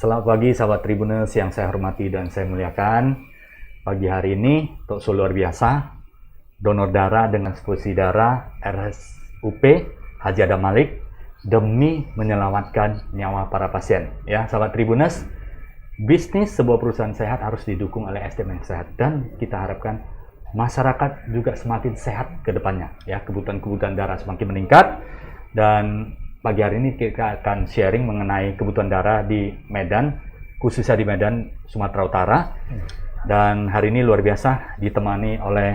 Selamat pagi sahabat Tribuners yang saya hormati dan saya muliakan. Pagi hari ini Tokso luar biasa, donor darah dengan transfusi darah RSUP Haji Adam Malik demi menyelamatkan nyawa para pasien. Ya, sahabat Tribuners, bisnis sebuah perusahaan sehat harus didukung oleh SDM yang sehat dan kita harapkan masyarakat juga semakin sehat ke depannya. Ya, kebutuhan darah semakin meningkat dan pagi hari ini kita akan sharing mengenai kebutuhan darah di Medan, khususnya di Medan, Sumatera Utara. Dan hari ini luar biasa ditemani oleh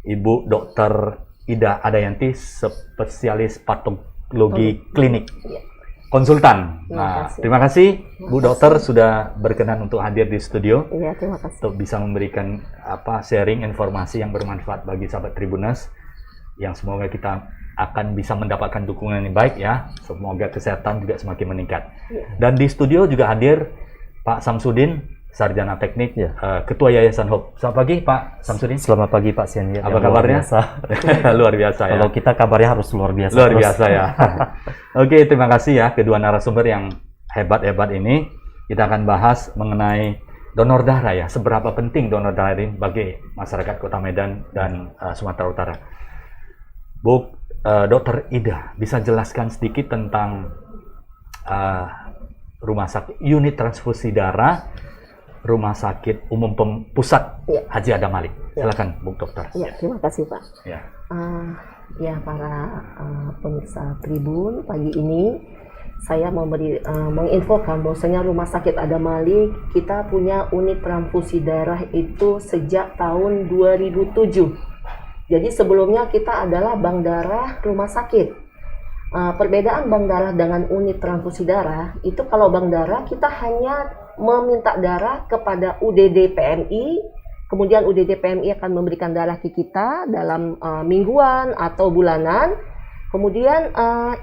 Ibu Dr. Ida Adayanti, spesialis patologi klinik, konsultan. Nah, terima kasih Bu Dokter sudah berkenan untuk hadir di studio. Iya, terima kasih. Untuk bisa memberikan sharing informasi yang bermanfaat bagi sahabat Tribuners, yang semoga kita akan bisa mendapatkan dukungan yang baik ya. Semoga kesehatan juga semakin meningkat. Ya. Dan di studio juga hadir Pak Samsudin, Sarjana Teknik, ya. Ketua Yayasan Hope. Selamat pagi Pak Samsudin. Selamat pagi Pak Sian. Apa kabarnya? Luar biasa ya. Kalau kita kabarnya harus luar biasa. Luar biasa ya. Oke, terima kasih ya kedua narasumber yang hebat-hebat ini. Kita akan bahas mengenai donor darah ya. Seberapa penting donor darah ini bagi masyarakat Kota Medan dan Sumatera Utara. Bu Dr. Ida, bisa jelaskan sedikit tentang rumah sakit unit transfusi darah Rumah Sakit Umum Pusat ya. Haji Adam Malik. Silakan Bu Dokter. Ya, terima kasih Pak. Ya, ya para pemirsa Tribun, pagi ini saya menginfokan bahwasanya Rumah Sakit Adam Malik kita punya unit transfusi darah itu sejak tahun 2007. Jadi sebelumnya kita adalah bank darah rumah sakit. Perbedaan bank darah dengan unit transfusi darah itu, kalau bank darah kita hanya meminta darah kepada UDD PMI, kemudian UDD PMI akan memberikan darah ke kita dalam mingguan atau bulanan, kemudian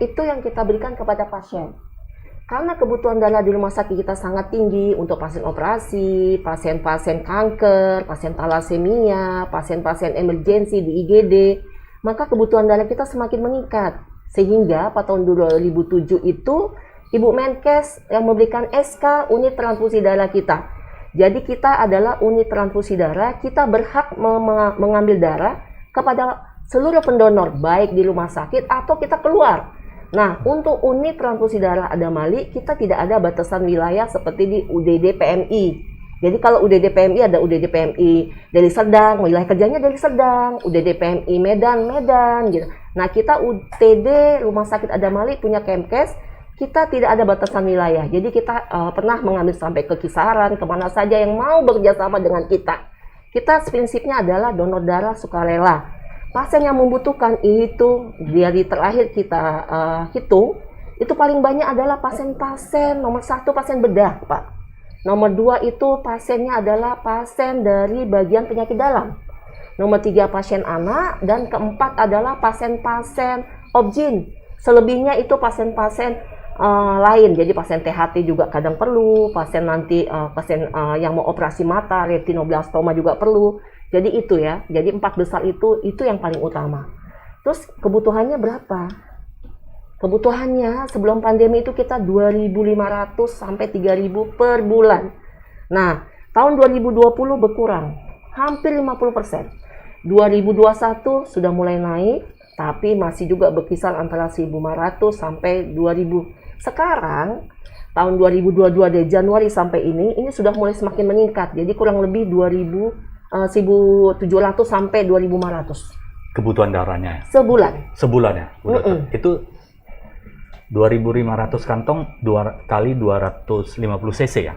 itu yang kita berikan kepada pasien. Karena kebutuhan darah di rumah sakit kita sangat tinggi untuk pasien operasi, pasien-pasien kanker, pasien talasemia, pasien-pasien emergensi di IGD, maka kebutuhan darah kita semakin meningkat. Sehingga pada tahun 2007 itu Ibu Menkes yang memberikan SK unit transfusi darah kita. Jadi kita adalah unit transfusi darah, kita berhak mengambil darah kepada seluruh pendonor, baik di rumah sakit atau kita keluar. Nah, untuk unit transfusi darah Adam Malik, kita tidak ada batasan wilayah seperti di UDD PMI. Jadi kalau UDD PMI ada UDD PMI dari Serdang, wilayah kerjanya dari Serdang, UDD PMI Medan gitu. Nah, kita UTD Rumah Sakit Adam Malik punya Kemkes, kita tidak ada batasan wilayah. Jadi kita pernah mengambil sampai ke Kisaran, kemana saja yang mau bekerjasama dengan kita. Kita prinsipnya adalah donor darah sukarela. Pasien yang membutuhkan itu dari terakhir kita hitung, itu paling banyak adalah pasien-pasien nomor 1 pasien bedah, Pak. Nomor 2 itu pasiennya adalah pasien dari bagian penyakit dalam. Nomor 3 pasien anak, dan keempat adalah pasien-pasien obgyn. Selebihnya itu pasien-pasien lain, jadi pasien THT juga kadang perlu, pasien nanti pasien yang mau operasi mata, retinoblastoma juga perlu. Jadi itu ya, jadi 4 besar itu yang paling utama. Terus kebutuhannya berapa? Kebutuhannya sebelum pandemi itu kita 2.500 sampai 3.000 per bulan. Nah, tahun 2020 berkurang, hampir 50%. 2021 sudah mulai naik, tapi masih juga berkisar antara 1.500 sampai 2.000. Sekarang, tahun 2022 dari Januari sampai ini sudah mulai semakin meningkat. Jadi kurang lebih 1.700 sampai 2.500. kebutuhan darahnya. Sebulan. Sebulan ya, Bu Dokter. Itu 2.500 kantong 2 kali 250 cc ya?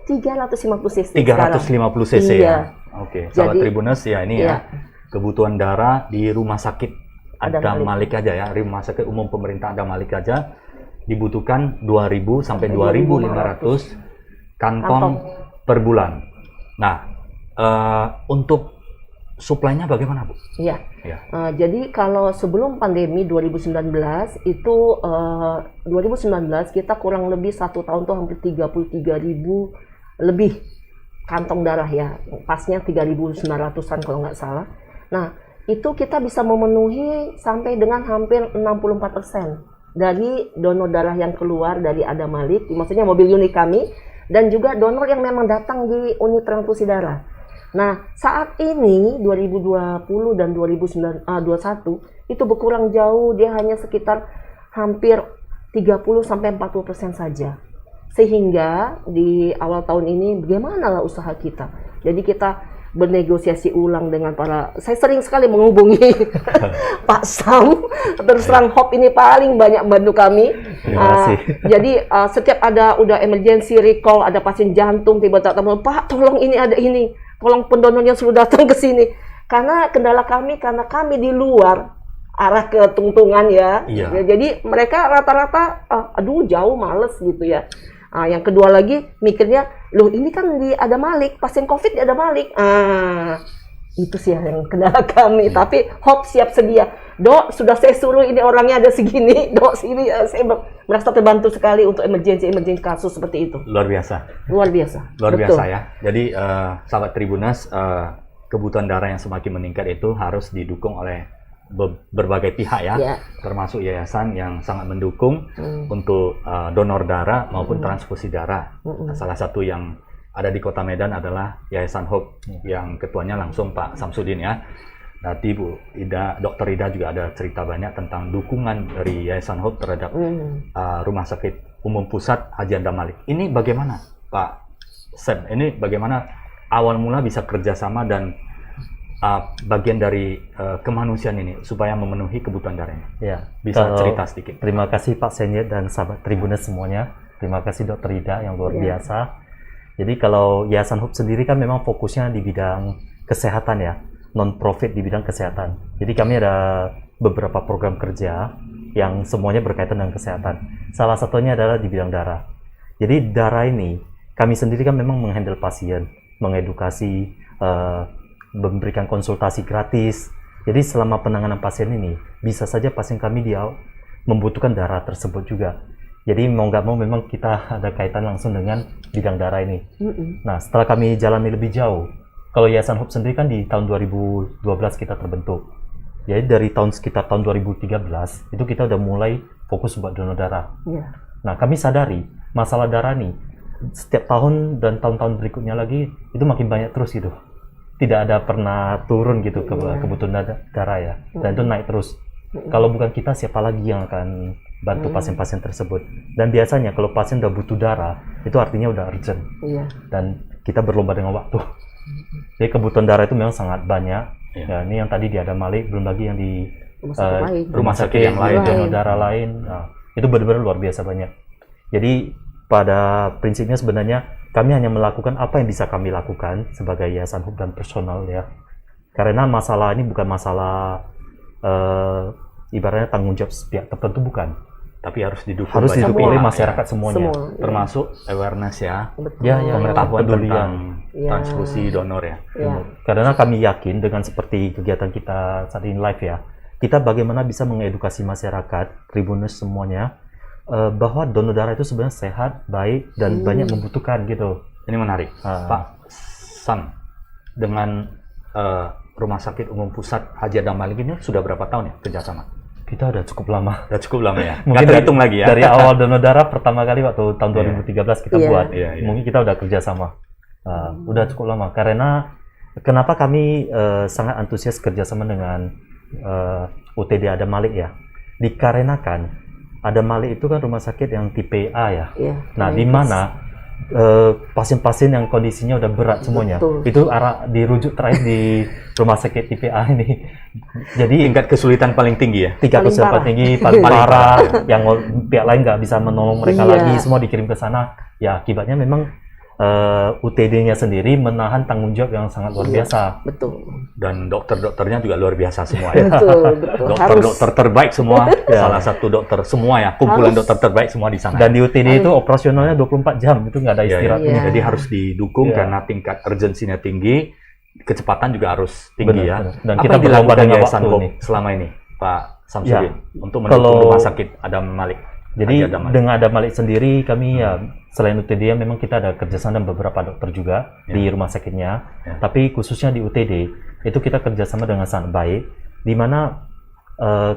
350 cc. 350 cc iya. Ya. Oke, sahabat Tribuners ya ini iya. ya. Kebutuhan darah di rumah sakit Adam Malik aja ya, Rumah Sakit Umum Pemerintah Adam Malik aja dibutuhkan 2.000 sampai 2.500 kantong per bulan. Nah, untuk suplainya bagaimana, Bu? Iya. Ya. Jadi kalau sebelum pandemi 2019 itu 2019 kita kurang lebih 1 tahun tuh hampir 33.000 lebih kantong darah ya. Pasnya 3.900-an kalau nggak salah. Nah, itu kita bisa memenuhi sampai dengan hampir 64% dari donor darah yang keluar dari Adam Malik, maksudnya mobil unit kami dan juga donor yang memang datang di unit transfusi darah. Nah, saat ini 2020 dan 2021 itu berkurang jauh, dia hanya sekitar hampir 30-40% saja. Sehingga di awal tahun ini bagaimana lah usaha kita. Jadi kita bernegosiasi ulang dengan saya sering sekali menghubungi Pak Sam, terus terang Hope ini paling banyak bantu kami. Jadi setiap ada udah emergency recall, ada pasien jantung tiba-tiba, Pak tolong ini ada ini, tolong pendonornya sudah datang ke sini. Karena kendala kami, karena kami di luar arah ke Tungtungan ya. Jadi mereka rata-rata aduh jauh males gitu ya. Yang kedua lagi mikirnya, loh ini kan di Adam Malik, pasien COVID di Adam Malik. Itu sih yang kendala kami. Tapi Hope siap sedia. Dok, sudah saya suruh ini orangnya ada segini. Dok, sini saya merasa terbantu sekali untuk emergency kasus seperti itu. Luar biasa. Luar biasa. Luar Betul. biasa ya. Jadi sahabat Tribuners, kebutuhan darah yang semakin meningkat itu harus didukung oleh berbagai pihak ya, termasuk yayasan yang sangat mendukung untuk donor darah maupun transfusi darah. Salah satu yang ada di Kota Medan adalah Yayasan Hope yang ketuanya langsung Pak Samsudin ya. Nanti Bu Ida, Dr. Ida juga ada cerita banyak tentang dukungan dari Yayasan Hope terhadap Rumah Sakit Umum Pusat Haji Adam Malik. Ini bagaimana Pak Sam? Ini bagaimana awal mula bisa kerjasama dan bagian dari kemanusiaan ini supaya memenuhi kebutuhan darahnya. Ya, bisa cerita sedikit. Terima kasih Pak Senyet dan sahabat Tribuners semuanya. Terima kasih Dr. Ida yang luar biasa. Jadi kalau Yayasan Hope sendiri kan memang fokusnya di bidang kesehatan ya, non-profit di bidang kesehatan. Jadi kami ada beberapa program kerja yang semuanya berkaitan dengan kesehatan. Salah satunya adalah di bidang darah. Jadi darah ini kami sendiri kan memang menghandle pasien, mengedukasi, memberikan konsultasi gratis. Jadi selama penanganan pasien ini, bisa saja pasien kami dia membutuhkan darah tersebut juga. Jadi mau nggak mau memang kita ada kaitan langsung dengan bidang darah ini. Nah setelah kami jalani lebih jauh, kalau Yayasan Hope sendiri kan di tahun 2012 kita terbentuk. Jadi dari sekitar tahun 2013, itu kita udah mulai fokus buat donor darah. Nah kami sadari, masalah darah nih, setiap tahun dan tahun-tahun berikutnya lagi, itu makin banyak terus gitu. Tidak ada pernah turun gitu kebutuhan darah ya, dan itu naik terus. Kalau bukan kita, siapa lagi yang akan bantu pasien-pasien tersebut? Dan biasanya kalau pasien udah butuh darah, itu artinya udah urgent. Dan kita berlomba dengan waktu. Jadi kebutuhan darah itu memang sangat banyak. Ya, ini yang tadi di Adam Malik, belum lagi yang di rumah sakit yang lain, donor darah lain. Nah, itu benar-benar luar biasa banyak. Jadi pada prinsipnya sebenarnya kami hanya melakukan apa yang bisa kami lakukan sebagai Yayasan Hope dan personal ya. Karena masalah ini bukan masalah ibaratnya tanggung jawab pihak tertentu, bukan. Tapi harus didukung oleh masyarakat semuanya. Termasuk awareness ya. Pengetahuan tentang transfusi donor ya. Karena kami yakin dengan seperti kegiatan kita saat ini live ya, kita bagaimana bisa mengedukasi masyarakat, Tribuners semuanya, bahwa donor darah itu sebenarnya sehat, baik, dan banyak membutuhkan gitu. Ini menarik. Pak Sam, dengan Rumah Sakit Umum Pusat Haji Adam Malik ini sudah berapa tahun ya kerjasama? Kita udah cukup lama. Udah cukup lama ya? Mungkin terhitung lagi ya? Dari awal donor darah pertama kali waktu tahun 2013 kita buat, mungkin kita udah kerjasama. Udah cukup lama. Karena kenapa kami sangat antusias kerjasama dengan UTD Adam Malik ya? Dikarenakan Adam Malik itu kan rumah sakit yang tipe A ya. Nah, di mana pasien-pasien yang kondisinya udah berat semuanya, itu dirujuk terakhir di rumah sakit tipe A ini. Jadi tingkat kesulitan paling tinggi ya? Tingkat kesulitan tinggi, paling parah, yang pihak lain nggak bisa menolong mereka lagi, semua dikirim ke sana. Ya akibatnya memang UTD-nya sendiri menahan tanggung jawab yang sangat luar biasa. Betul. Dan dokter-dokternya juga luar biasa semua ya. Betul. Dokter-dokter terbaik semua. Salah satu dokter semua ya. Kumpulan dokter terbaik semua di sana. Dan di UTD itu operasionalnya 24 jam, itu nggak ada istirahatnya. Jadi harus didukung karena tingkat urgensinya tinggi, kecepatan juga harus tinggi ya. Dan apa kita yang dilakukan dengan Yayasan waktu Hope selama ini, Pak Samsudin, untuk mendukung rumah sakit Adam Malik? Jadi dengan Adam Malik sendiri kami ya selain UTD memang kita ada kerjasama dengan beberapa dokter juga di rumah sakitnya. Tapi khususnya di UTD itu kita kerjasama dengan sangat baik, di mana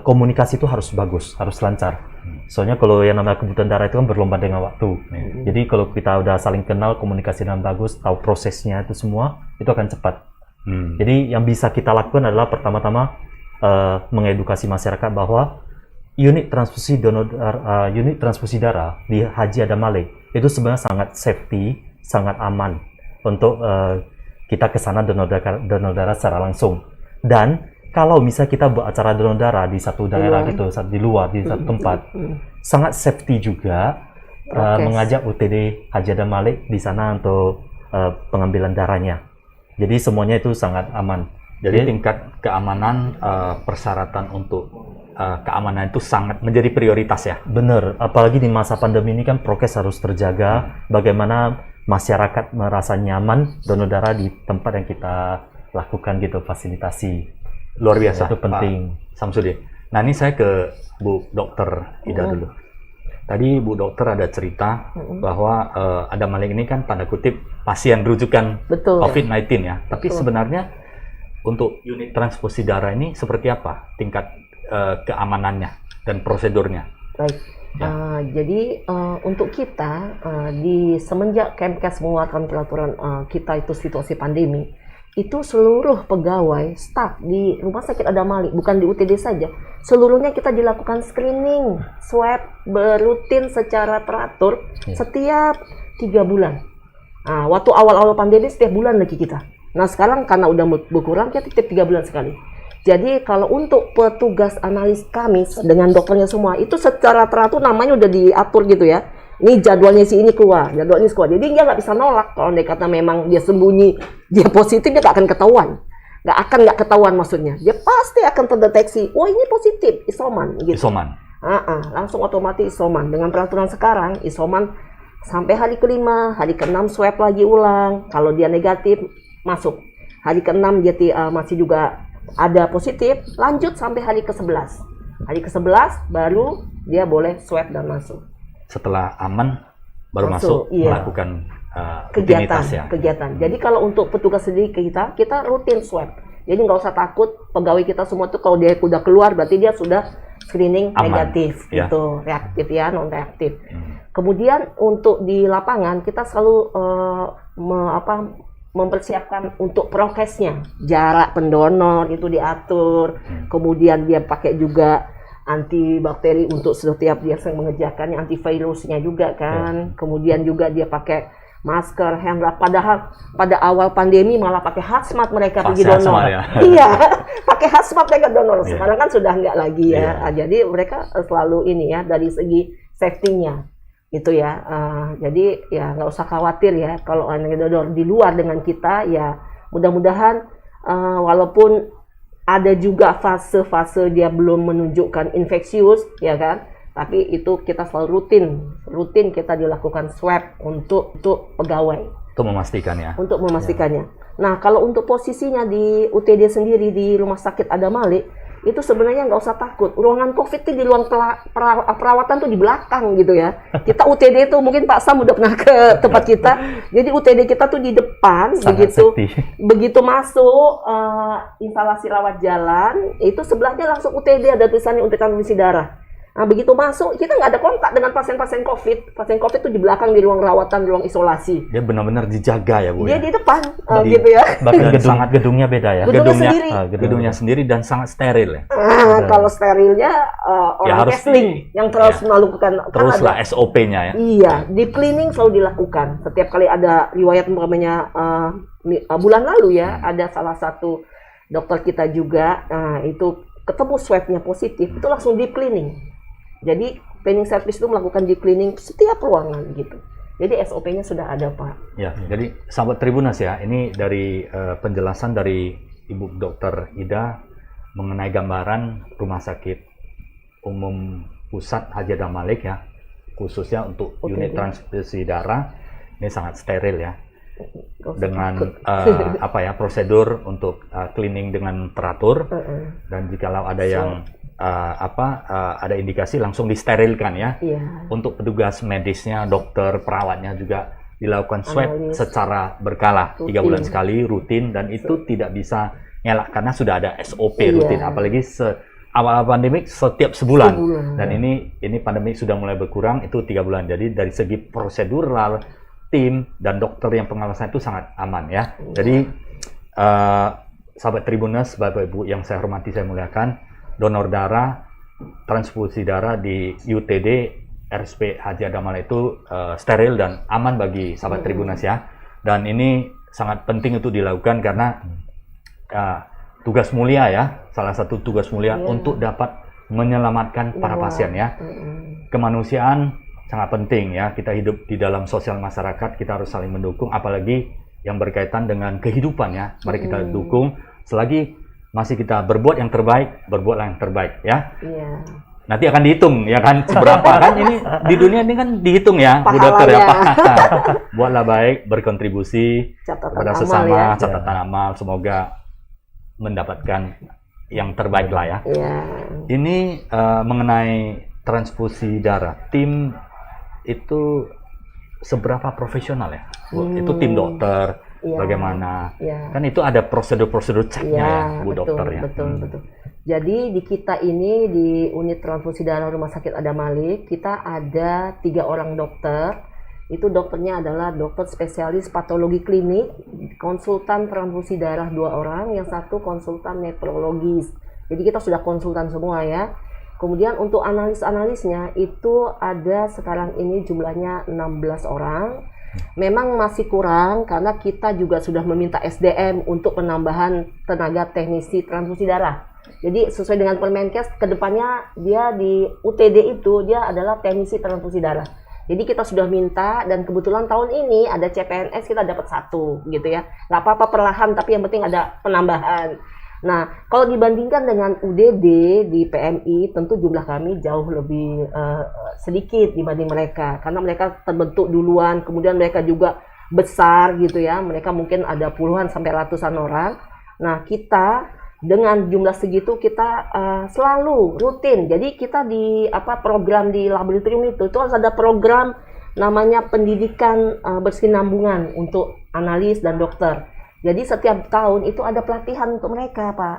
komunikasi itu harus bagus, harus lancar. Soalnya kalau yang namanya kebutuhan darah itu kan berlomba dengan waktu. Jadi kalau kita udah saling kenal, komunikasi dengan bagus, tahu prosesnya itu semua, itu akan cepat. Jadi yang bisa kita lakukan adalah pertama-tama mengedukasi masyarakat bahwa unit transfusi darah di Haji Adam Malik itu sebenarnya sangat safety, sangat aman untuk kita ke sana donor darah secara langsung. Dan kalau misalnya kita buat acara donor darah di satu daerah gitu, di luar, di satu tempat, sangat safety juga mengajak UTD Haji Adam Malik di sana untuk pengambilan darahnya. Jadi semuanya itu sangat aman. Jadi tingkat keamanan, persyaratan untuk keamanan itu sangat menjadi prioritas ya? Bener, apalagi di masa pandemi ini kan prokes harus terjaga. Bagaimana masyarakat merasa nyaman donor darah di tempat yang kita lakukan gitu, fasilitasi. Luar biasa, itu penting. Pak Samsudin. Nah ini saya ke Bu Dokter Ida dulu. Tadi Bu Dokter ada cerita bahwa Adam Malik ini kan tanda kutip pasien rujukan COVID-19 ya. Tapi sebenarnya untuk unit transfusi darah ini seperti apa tingkat keamanannya dan prosedurnya? Baik. Jadi untuk kita di semenjak Kemkes mengeluarkan peraturan kita itu situasi pandemi, itu seluruh pegawai, staf di Rumah Sakit Adam Malik, bukan di UTD saja, seluruhnya kita dilakukan screening, swab berutin secara teratur setiap 3 bulan. Nah, waktu awal-awal pandemi setiap bulan lagi kita. Nah sekarang karena udah berkurang, kita tiap 3 bulan sekali. Jadi kalau untuk petugas analis kami dengan dokternya semua, itu secara teratur namanya udah diatur gitu ya. Ini jadwalnya si ini keluar, jadwal ini keluar. Jadi dia nggak bisa nolak kalau dia kata memang dia sembunyi, dia positif, dia nggak akan ketahuan. Nggak ketahuan maksudnya. Dia pasti akan terdeteksi, oh ini positif, isoman. Gitu. Isoman? Langsung otomatis isoman. Dengan peraturan sekarang, isoman sampai hari ke-5, hari ke-6 swab lagi ulang. Kalau dia negatif, masuk. Hari ke-6 dia masih juga ada positif, lanjut sampai hari ke-11. Hari ke-11 baru dia boleh swab dan masuk. Setelah aman baru masuk melakukan kegiatan. Jadi kalau untuk petugas sendiri kita rutin swab. Jadi nggak usah takut, pegawai kita semua tuh kalau dia udah keluar berarti dia sudah screening aman, negatif gitu, reaktif ya, non reaktif. Kemudian untuk di lapangan kita selalu mempersiapkan untuk prokesnya, jarak pendonor itu diatur, kemudian dia pakai juga antibakteri untuk setiap dia yang mengerjakannya, antivirusnya juga kan. Kemudian juga dia pakai masker, hand wrap. Padahal pada awal pandemi malah pakai hazmat mereka pergi donor. Iya, pakai hazmat mereka donor. Sekarang kan sudah enggak lagi ya. Jadi mereka selalu ini ya dari segi safety-nya itu ya. Jadi ya nggak usah khawatir ya kalau donor di luar dengan kita ya. Mudah-mudahan walaupun ada juga fase-fase dia belum menunjukkan infeksius, ya kan? Tapi itu kita selalu rutin kita dilakukan swab untuk pegawai. Untuk memastikannya. Untuk memastikannya. Nah, kalau untuk posisinya di UTD sendiri di Rumah Sakit Adam Malik, itu sebenarnya nggak usah takut. Ruangan COVID itu di ruang perawatan tuh di belakang gitu ya. Kita UTD itu mungkin Pak Sam udah pernah ke tempat kita. Jadi UTD kita tuh di depan. Begitu masuk instalasi rawat jalan, itu sebelahnya langsung UTD, ada tulisannya untuk transfusi darah. Nah, begitu masuk, kita nggak ada kontak dengan pasien-pasien COVID. Pasien COVID itu di belakang, di ruang rawatan, di ruang isolasi. Dia benar-benar dijaga ya, Bu? Dia di depan, gitu ya. Bahkan gedungnya beda ya? Gedungnya sendiri dan sangat steril ya? Kalau sterilnya, orang casing yang terus melakukan. Teruslah SOP-nya ya? Iya, di cleaning selalu dilakukan. Setiap kali ada riwayat umpamanya bulan lalu ya, ada salah satu dokter kita juga, itu ketemu swab-nya positif, itu langsung di cleaning. Jadi cleaning service itu melakukan deep cleaning setiap ruangan gitu. Jadi SOP-nya sudah ada, Pak. Ya, jadi sahabat Tribuners ya, ini dari penjelasan dari Ibu Dokter Ida mengenai gambaran Rumah Sakit Umum Pusat Haji Adam Malik ya, khususnya untuk unit transfusi darah, ini sangat steril ya. Dengan prosedur untuk cleaning dengan teratur, dan jikalau ada yang ada indikasi langsung disterilkan ya. Untuk petugas medisnya, dokter, perawatnya juga dilakukan swab secara berkala, 3 bulan sekali rutin, dan itu tidak bisa ngelak karena sudah ada SOP rutin, apalagi awal pandemik setiap sebulan. Sebulan. Dan ini pandemik sudah mulai berkurang, itu 3 bulan. Jadi dari segi prosedural, tim dan dokter yang pengawasan itu sangat aman ya. Jadi sahabat Tribuners, Bapak Ibu yang saya hormati, saya muliakan, donor darah, transfusi darah di UTD RSUP Haji Adam Malik itu steril dan aman bagi sahabat Tribuners ya. Dan ini sangat penting untuk dilakukan karena tugas mulia ya, salah satu tugas mulia untuk dapat menyelamatkan para pasien ya. Kemanusiaan sangat penting ya, kita hidup di dalam sosial masyarakat, kita harus saling mendukung, apalagi yang berkaitan dengan kehidupan ya. Mari kita dukung, selagi masih kita berbuat yang terbaik, berbuatlah yang terbaik ya. Iya. Nanti akan dihitung ya kan, seberapa kan ini di dunia ini kan dihitung ya, Bu Dokter ya. Buatlah baik, berkontribusi kepada sesama, catatan amal, semoga mendapatkan yang terbaik lah ya. Iya. Ini mengenai transfusi darah, tim itu seberapa profesional ya, Bu? Itu tim dokter, bagaimana? Kan itu ada prosedur-prosedur ceknya ya, Bu Dokter ya. Betul. Jadi di kita ini di unit transfusi darah Rumah Sakit Adam Malik, kita ada 3 orang dokter. Itu dokternya adalah dokter spesialis patologi klinik, konsultan transfusi darah 2 orang, yang satu konsultan nefrologis. Jadi kita sudah konsultan semua ya. Kemudian untuk analis-analisnya itu ada sekarang ini jumlahnya 16 orang. Memang masih kurang karena kita juga sudah meminta SDM untuk penambahan tenaga teknisi transfusi darah. Jadi sesuai dengan Permenkes, kedepannya dia di UTD itu dia adalah teknisi transfusi darah. Jadi kita sudah minta dan kebetulan tahun ini ada CPNS kita dapat 1 gitu ya. Nggak apa-apa perlahan tapi yang penting ada penambahan. Nah, kalau dibandingkan dengan UDD di PMI, tentu jumlah kami jauh lebih sedikit dibanding mereka. Karena mereka terbentuk duluan, kemudian mereka juga besar gitu ya. Mereka mungkin ada puluhan sampai ratusan orang. Nah, kita dengan jumlah segitu kita selalu rutin. Jadi kita di program di laboratorium itu harus ada program namanya pendidikan berkesinambungan untuk analis dan dokter. Jadi setiap tahun itu ada pelatihan untuk mereka, Pak.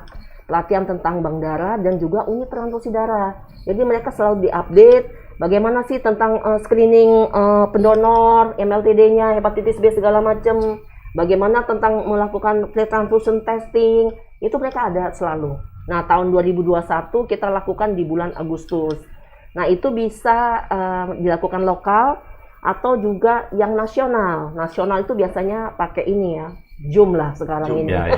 Pelatihan tentang bank darah dan juga unit transfusi darah. Jadi mereka selalu diupdate bagaimana sih tentang screening pendonor, MLTD-nya, hepatitis B segala macam. Bagaimana tentang melakukan pre-transfusion testing. Itu mereka ada selalu. Nah, tahun 2021 kita lakukan di bulan Agustus. Nah, itu bisa dilakukan lokal atau juga yang nasional. Nasional itu biasanya pakai ini ya. Zoom lah sekarang ini. Ya.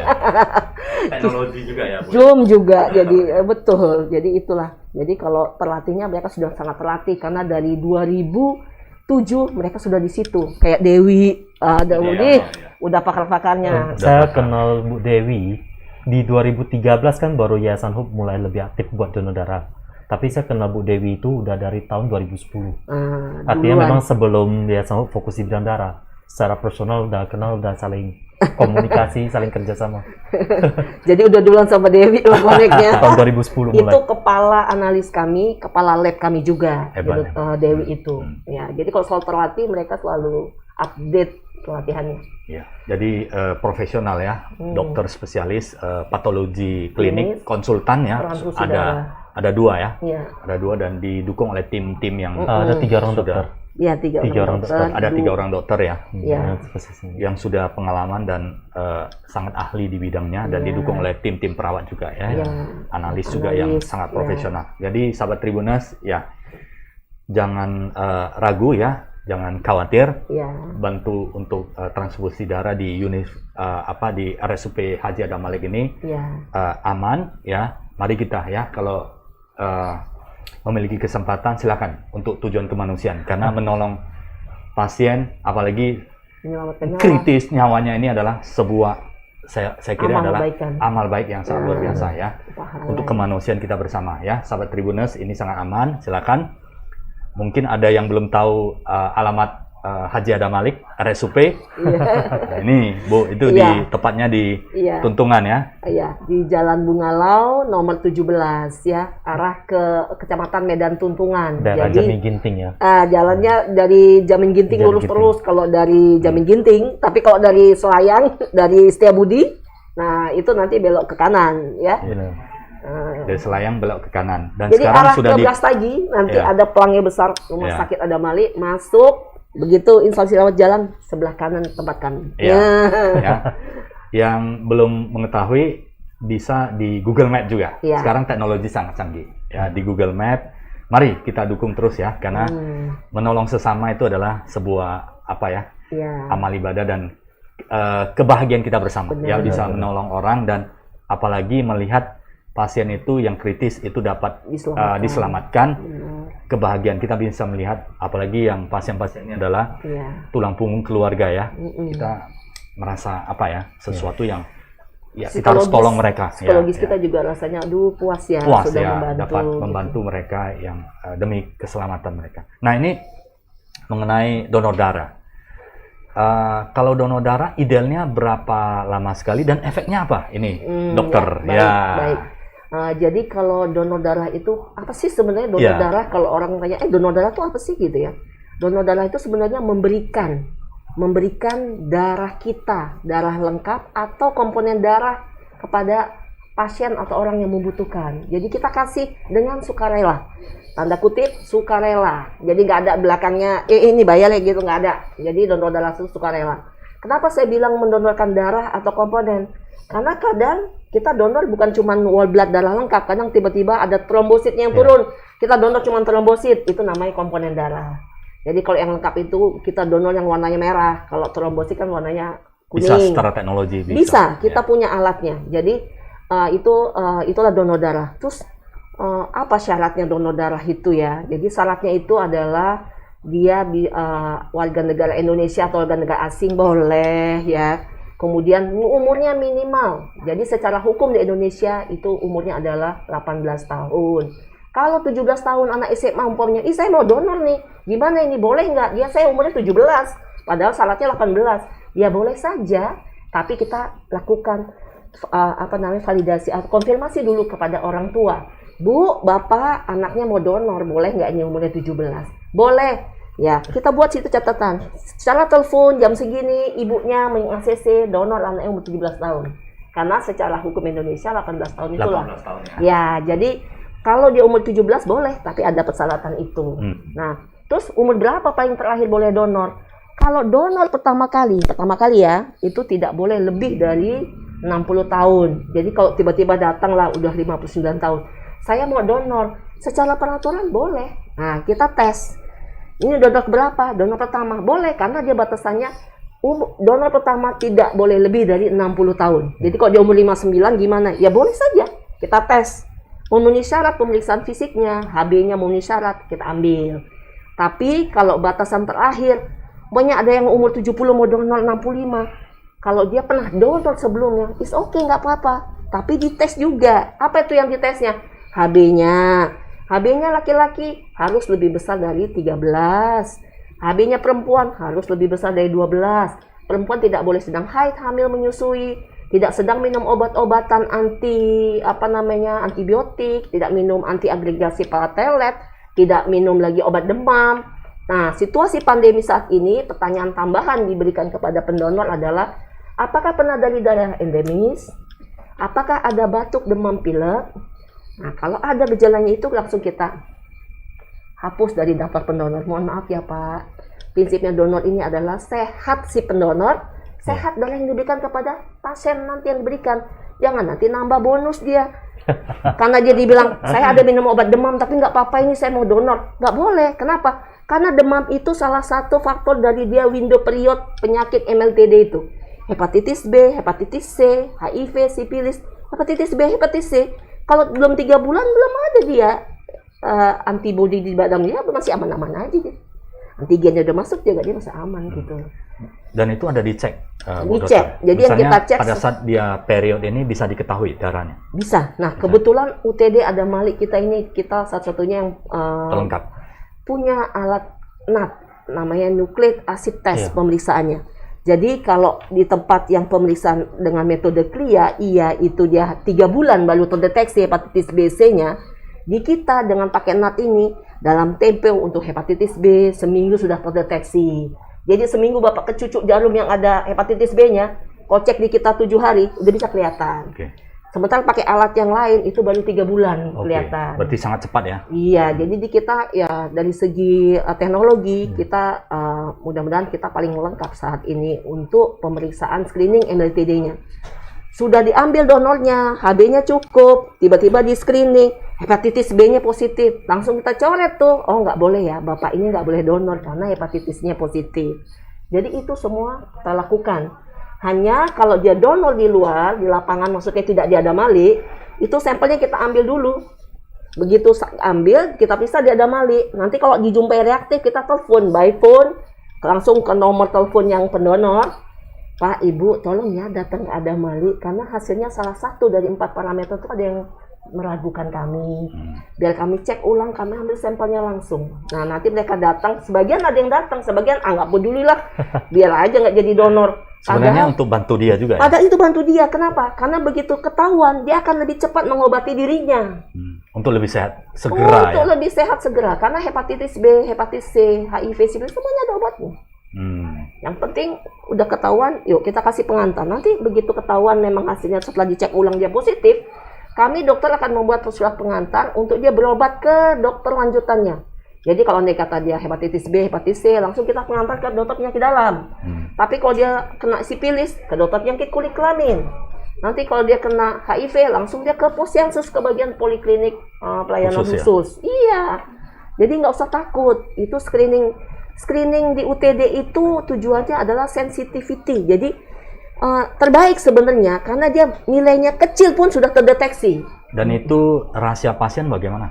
Teknologi juga ya, Bu. Zoom juga, jadi betul. Jadi itulah. Jadi kalau terlatihnya mereka sudah sangat terlatih karena dari 2007 mereka sudah di situ. Kayak Dewi, udah pakar-pakarnya. Saya kenal Bu Dewi di 2013 kan baru Yayasan Hope mulai lebih aktif buat donor darah. Tapi saya kenal Bu Dewi itu udah dari tahun 2010. Artinya memang sebelum Yayasan Hope fokus di bidang darah. Secara personal udah kenal, udah saling komunikasi, saling kerjasama. Jadi udah duluan sama Dewi lah koneknya. Tahun 2010 mulai. Itu kepala analis kami, kepala lab kami juga. Hebat, Dewi itu. Ya, jadi kalau soal terlatih mereka selalu update pelatihannya. Ya, jadi profesional ya, dokter spesialis patologi klinik, konsultan ya, ada 2 ya, ada 2 dan didukung oleh tim-tim yang ada 3 orang dokter. Ya, 3 orang dokter. Ada 3 orang dokter ya, Ya. yang sudah pengalaman dan sangat ahli di bidangnya dan didukung oleh tim-tim perawat juga ya, analis juga yang sangat profesional. Jadi sahabat Tribuners ya, jangan ragu ya, jangan khawatir, bantu untuk transfusi darah di unit di RSUP Haji Adam Malik ini aman ya. Mari kita ya, kalau memiliki kesempatan silakan untuk tujuan kemanusiaan, karena menolong pasien apalagi kritis nyawanya ini adalah sebuah saya kira adalah amal baik yang sangat luar biasa ya, untuk kemanusiaan kita bersama ya. Sahabat Tribuners, ini sangat aman, silakan. Mungkin ada yang belum tahu alamat Haji Adam Malik RSUP. Nah, ini Bu, itu tepatnya di Tuntungan ya. Iya, di Jalan Bungalau nomor 17 ya, arah ke Kecamatan Medan Tuntungan. Daerah Jamin Ginting ya. Jalannya dari Jamin Ginting lurus terus kalau dari Jamin Ginting, tapi kalau dari Selayang dari Setiabudi, nah itu nanti belok ke kanan ya. Dari Selayang belok ke kanan. Dan Jadi sekarang arah sudah ke di Brastagi, nanti Iya. ada pelangnya besar Rumah Iya. Sakit Adamali, masuk, begitu instansi lewat jalan, sebelah kanan tempat kami. Iya. Ya. ya. Yang belum mengetahui bisa di Google Map juga. Iya. Sekarang teknologi sangat canggih. Ya, di Google Map, mari kita dukung terus ya, karena menolong sesama itu adalah sebuah Iya. amal ibadah dan kebahagiaan kita bersama. Benar. Ya, bisa menolong orang dan apalagi melihat pasien itu yang kritis itu dapat diselamatkan. Kebahagiaan kita bisa melihat, apalagi yang pasien-pasien ini adalah Iya. tulang punggung keluarga ya. Kita merasa sesuatu yang kita harus tolong mereka. Psikologis Ya, kita juga rasanya, aduh puas ya, puas sudah ya membantu. dapat membantu mereka yang demi keselamatan mereka. Nah, ini mengenai donor darah. Kalau donor darah idealnya berapa lama sekali dan efeknya apa? Ini dokter Baik. Jadi kalau donor darah itu apa sih sebenarnya donor Iya. darah? Kalau orang tanya, donor darah itu apa sih gitu ya? Donor darah itu sebenarnya memberikan darah kita, darah lengkap atau komponen darah kepada pasien atau orang yang membutuhkan. Jadi kita kasih dengan sukarela, tanda kutip sukarela. Jadi nggak ada belakangnya, ini bayar ya gitu, nggak ada. Jadi donor darah itu sukarela. Kenapa saya bilang mendonorkan darah atau komponen? Karena kadang kita donor bukan cuma whole blood darah lengkap, kadang tiba-tiba ada trombositnya yang turun. Kita donor cuma trombosit, itu namanya komponen darah. Jadi kalau yang lengkap itu kita donor yang warnanya merah, kalau trombosit kan warnanya kuning. bisa secara teknologi Bisa, kita punya alatnya. Jadi itulah donor darah. Terus apa syaratnya donor darah itu ya? Jadi syaratnya itu adalah dia warga negara Indonesia atau warga negara asing boleh ya. Kemudian umurnya minimal. Jadi secara hukum di Indonesia itu umurnya adalah 18 tahun. Kalau 17 tahun anak SMA umpamanya, saya mau donor nih. Gimana ini? Boleh nggak? Ya saya umurnya 17. Padahal syaratnya 18. Ya boleh saja. Tapi kita lakukan validasi atau konfirmasi dulu kepada orang tua. Bu, bapak, anaknya mau donor. Boleh nggak ini umurnya 17? Boleh. Ya, kita buat situ catatan. Secara telepon jam segini ibunya meng-ACC donor anaknya umur 17 tahun. Karena secara hukum Indonesia 18 tahun itulah. 18 tahun Ya, jadi kalau dia umur 17 boleh, tapi ada persyaratan itu. Nah, terus umur berapa paling terakhir boleh donor? Kalau donor pertama kali ya, itu tidak boleh lebih dari 60 tahun. Jadi kalau tiba-tiba datang lah udah 59 tahun. Saya mau donor, secara peraturan boleh. Nah, kita tes. Ini donor berapa? Donor pertama boleh karena dia batasannya donor pertama tidak boleh lebih dari 60 tahun. Jadi kalau dia umur 59 gimana? Ya boleh saja. Kita tes. Memenuhi syarat pemeriksaan fisiknya, HB-nya memenuhi syarat, kita ambil. Tapi kalau batasan terakhir, banyak ada yang umur 70 mau donor 65. Kalau dia pernah donor sebelumnya, is oke, nggak apa-apa. Tapi dites juga. Apa itu yang ditesnya? HB-nya. HB-nya laki-laki harus lebih besar dari 13. HB-nya perempuan harus lebih besar dari 12. Perempuan tidak boleh sedang haid, hamil, menyusui, tidak sedang minum obat-obatan antibiotik, tidak minum anti agregasi platelet, tidak minum lagi obat demam. Nah, situasi pandemi saat ini, pertanyaan tambahan diberikan kepada pendonor adalah, apakah pernah dari daerah endemis? Apakah ada batuk, demam, pilek? Nah, kalau ada gejalanya itu langsung kita hapus dari daftar pendonor. Mohon maaf ya Pak. Prinsipnya donor ini adalah sehat si pendonor, sehat darah yang diberikan kepada pasien nanti yang diberikan. Jangan nanti nambah bonus dia. Karena dia dibilang, saya ada minum obat demam tapi nggak apa-apa ini saya mau donor. Nggak boleh. Kenapa? Karena demam itu salah satu faktor dari dia window period penyakit MLTD itu. Hepatitis B, hepatitis C, HIV, sipilis, hepatitis B, hepatitis C. Kalau belum 3 bulan belum ada dia antibody di badan dia masih aman-aman aja dia. Antigennya udah masuk juga dia masih aman gitu. Dan itu ada dicek. Dicek. Jadi yang kita cek pada saat dia period ini bisa diketahui darahnya. Bisa. Nah, kebetulan UTD Adamali kita ini kita satu-satunya yang Lengkap. punya alat NAT namanya nucleic acid test pemeriksaannya. Jadi kalau di tempat yang pemeriksaan dengan metode CLIA, itu dia 3 bulan baru terdeteksi hepatitis B C-nya. Di kita dengan pakai NAT ini dalam tempo untuk hepatitis B seminggu sudah terdeteksi. Jadi seminggu Bapak kecucuk jarum yang ada hepatitis B-nya, kocek di kita 7 hari udah bisa kelihatan. Sementara pakai alat yang lain itu baru 3 bulan Oke, kelihatan. berarti sangat cepat ya. Iya, jadi di kita ya dari segi teknologi kita mudah-mudahan kita paling lengkap saat ini untuk pemeriksaan screening MLTD-nya. Sudah diambil donornya, HB-nya cukup, tiba-tiba di screening, hepatitis B-nya positif, langsung kita coret tuh, oh nggak boleh ya, bapak ini nggak boleh donor karena hepatitisnya positif. Jadi itu semua kita lakukan. Hanya kalau dia donor di luar, di lapangan maksudnya tidak di Adamali, itu sampelnya kita ambil dulu. Begitu ambil, kita periksa di Adamali. Nanti kalau dijumpai reaktif, kita telepon by phone, langsung ke nomor telepon yang pendonor. Pak, Ibu, tolong ya datang ke Adamali, karena hasilnya salah satu dari 4 parameter itu ada yang meragukan kami. Biar kami cek ulang, kami ambil sampelnya langsung. Nah, nanti mereka datang, sebagian ada yang datang, sebagian nggak pedulilah, biar aja nggak jadi donor. Sebenarnya untuk bantu dia juga ya. Padahal itu bantu dia, kenapa? Karena begitu ketahuan, dia akan lebih cepat mengobati dirinya. Untuk lebih sehat segera Untuk ya. lebih sehat segera, karena hepatitis B, hepatitis C, HIV, sifilis semuanya ada obatnya. Yang penting udah ketahuan, yuk kita kasih pengantar. Nanti begitu ketahuan memang hasilnya setelah dicek ulang dia positif, kami dokter akan membuat surat pengantar untuk dia berobat ke dokter lanjutannya. Jadi kalau dia kata dia hepatitis B, hepatitis C, langsung kita pengantar ke dokter penyakit dalam. Tapi kalau dia kena sifilis, ke dokter penyakit kulit kelamin. Nanti kalau dia kena HIV, langsung dia ke posyansus, ke bagian poliklinik pelayanan khusus. Iya. Jadi nggak usah takut. Itu screening di UTD itu tujuannya adalah sensitivity. Jadi terbaik sebenarnya karena dia nilainya kecil pun sudah terdeteksi. Dan itu rahasia pasien bagaimana?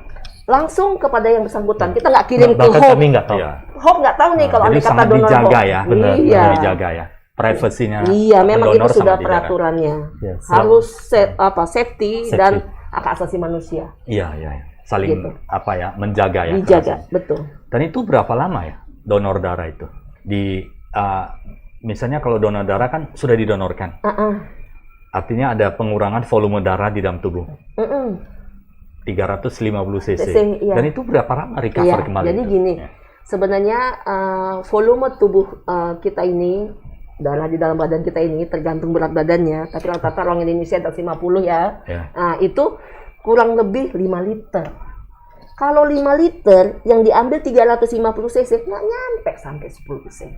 Langsung kepada yang bersangkutan. Kita nggak kirim ke Bahkan Hope. kami nggak tahu. Iya. Hope nggak tahu nih kalau Jadi andai kata sangat donor dijaga Hope. ya. Benar, Iya. Sangat dijaga ya. Privasinya. Iya, memang itu donor sudah sangat dijaga. peraturannya. Ya, Harus safety Safety. dan hak asasi manusia. Iya. Saling Gitu. menjaga ya. Dijaga, betul. Dan itu berapa lama ya donor darah itu? Misalnya kalau donor darah kan sudah didonorkan. Artinya ada pengurangan volume darah di dalam tubuh. 350 cc. Iya. Dan itu berapa lama recover Iya, kembali? jadi itu? gini, Ya. sebenarnya volume tubuh kita ini, darah di dalam badan kita ini tergantung berat badannya, tapi rata-rata orang Indonesia ada 50 ya. Nah, itu kurang lebih 5 liter. Kalau 5 liter yang diambil 350 cc nggak nyampe sampai 10%.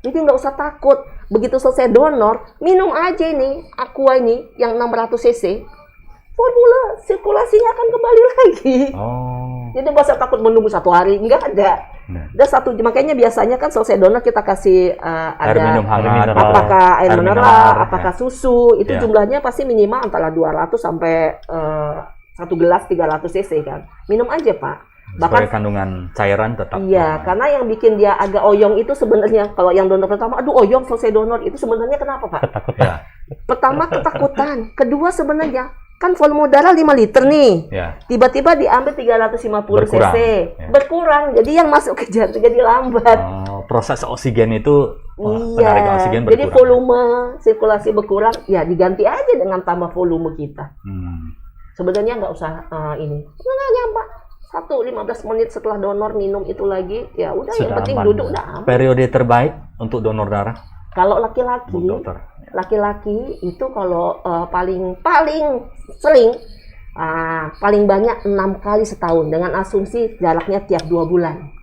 Jadi nggak usah takut. Begitu selesai donor, minum aja ini Aqua ini yang 600 cc. Formula sirkulasinya akan kembali lagi. Oh. Jadi nggak usah takut menunggu 1 hari, nggak ada. Udah 1 makanya biasanya kan selesai donor kita kasih Air ada minum hangat. apakah air mineral, ya. apakah susu, itu Ya. jumlahnya pasti minimal antara 200 sampai 1 gelas 300 cc kan. Minum aja, Pak. Supaya kandungan cairan tetap. Iya, karena yang bikin dia agak oyong itu sebenarnya kalau yang donor pertama, aduh oyong selesai donor itu sebenarnya kenapa, Pak? Ya. Pertama ketakutan, kedua sebenarnya kan volume darah 5 liter nih. Ya. Tiba-tiba diambil 350 Berkurang, cc. ya. Berkurang. Jadi yang masuk ke jantung jadi lambat. Proses oksigen itu penarikan oksigen Jadi berkurang. volume sirkulasi berkurang, ya diganti aja dengan tambah volume kita. Sebenarnya nggak usah ini. Nggak nyampe 15 menit setelah donor minum itu lagi, ya udah yang Sudah penting aman. duduk udah aman. Periode terbaik untuk donor darah, Kalau Bu laki-laki, dokter. laki-laki itu kalau paling sering paling banyak 6 kali setahun dengan asumsi jaraknya tiap 2 bulan.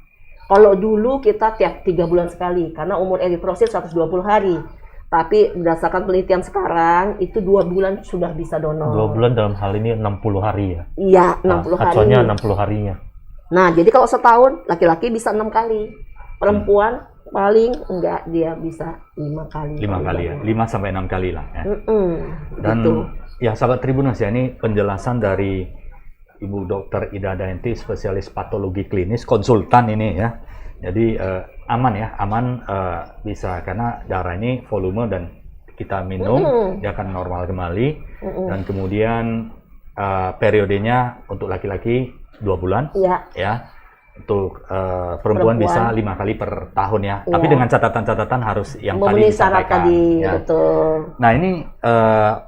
Kalau dulu kita tiap 3 bulan sekali karena umur eritrosit 120 hari. Tapi berdasarkan penelitian sekarang itu 2 bulan sudah bisa donor. 2 bulan dalam hal ini 60 hari ya. Iya, 60 hari. Acuannya 60 harinya. Nah, jadi kalau setahun laki-laki bisa 6 kali. Perempuan paling enggak dia bisa 5 kali. 5 kali ya, 5 sampai 6 kali lah ya. Dan gitu. ya sahabat Tribuners ya, ini penjelasan dari Ibu Dr. Ida Dayanti, spesialis patologi klinis, konsultan ini ya. Jadi aman ya, bisa karena darah ini volume dan kita minum dia akan normal kembali. Dan kemudian periodenya untuk laki-laki 2 bulan ya. Untuk perempuan bisa 5 kali per tahun ya. Tapi dengan catatan-catatan harus yang tadi memenuhi syarat disampaikan. tadi, Ya. betul. Nah ini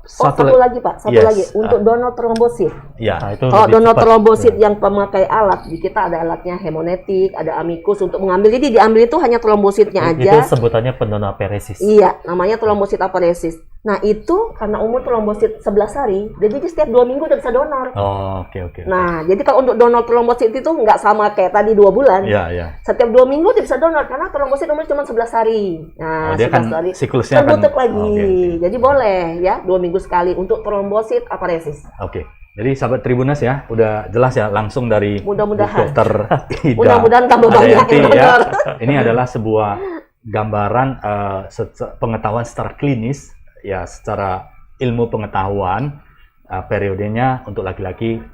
satu lagi Pak, satu Yes, lagi untuk donor trombosit. Ya. Nah, itu Kalau lebih donor cepat. trombosit yang pemakai alat, di kita ada alatnya hemonetik, ada amikus untuk mengambil. Jadi diambil itu hanya trombositnya Itu aja. sebutannya pendonor aferesis. Iya, namanya trombosit aferesis. Nah itu karena umur trombosit 11 hari, jadi dia setiap 2 minggu udah bisa donor. Oh, oke. Nah, jadi kalau untuk donor trombosit itu nggak sama kayak tadi 2 bulan. Iya. Setiap 2 minggu dia bisa donor karena trombosit umur cuma 11 hari. Nah, Dia 11 kan hari siklusnya terbentuk kan lagi. Oke. Jadi boleh ya 2 minggu sekali untuk trombosit aparesis. Oke. Jadi sahabat Tribuners ya, udah jelas ya langsung dari Mudah-mudahan. Dokter Ida Mudah-mudahan tambah banyak Adayanti yang ya. donor. Ini adalah sebuah gambaran pengetahuan secara klinis ya, secara ilmu pengetahuan periodenya untuk laki-laki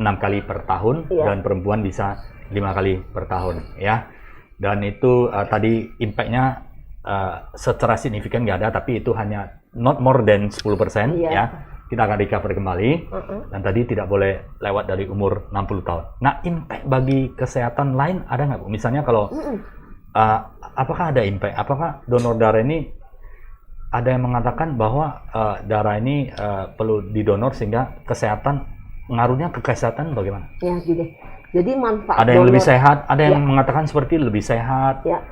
6 kali per tahun dan perempuan bisa 5 kali per tahun ya. Dan itu tadi impact-nya secara signifikan nggak ada, tapi itu hanya not more than 10% ya. Kita akan recover kembali dan tadi tidak boleh lewat dari umur 60 tahun. Nah, impact bagi kesehatan lain ada nggak Bu? Misalnya kalau apakah ada impact? Apakah donor darah ini ada yang mengatakan bahwa darah ini perlu didonor sehingga kesehatan, pengaruhnya ke kesehatan bagaimana? Ya, gini. Jadi manfaat ada yang donor, lebih sehat, ada yang mengatakan seperti lebih sehat. Ya.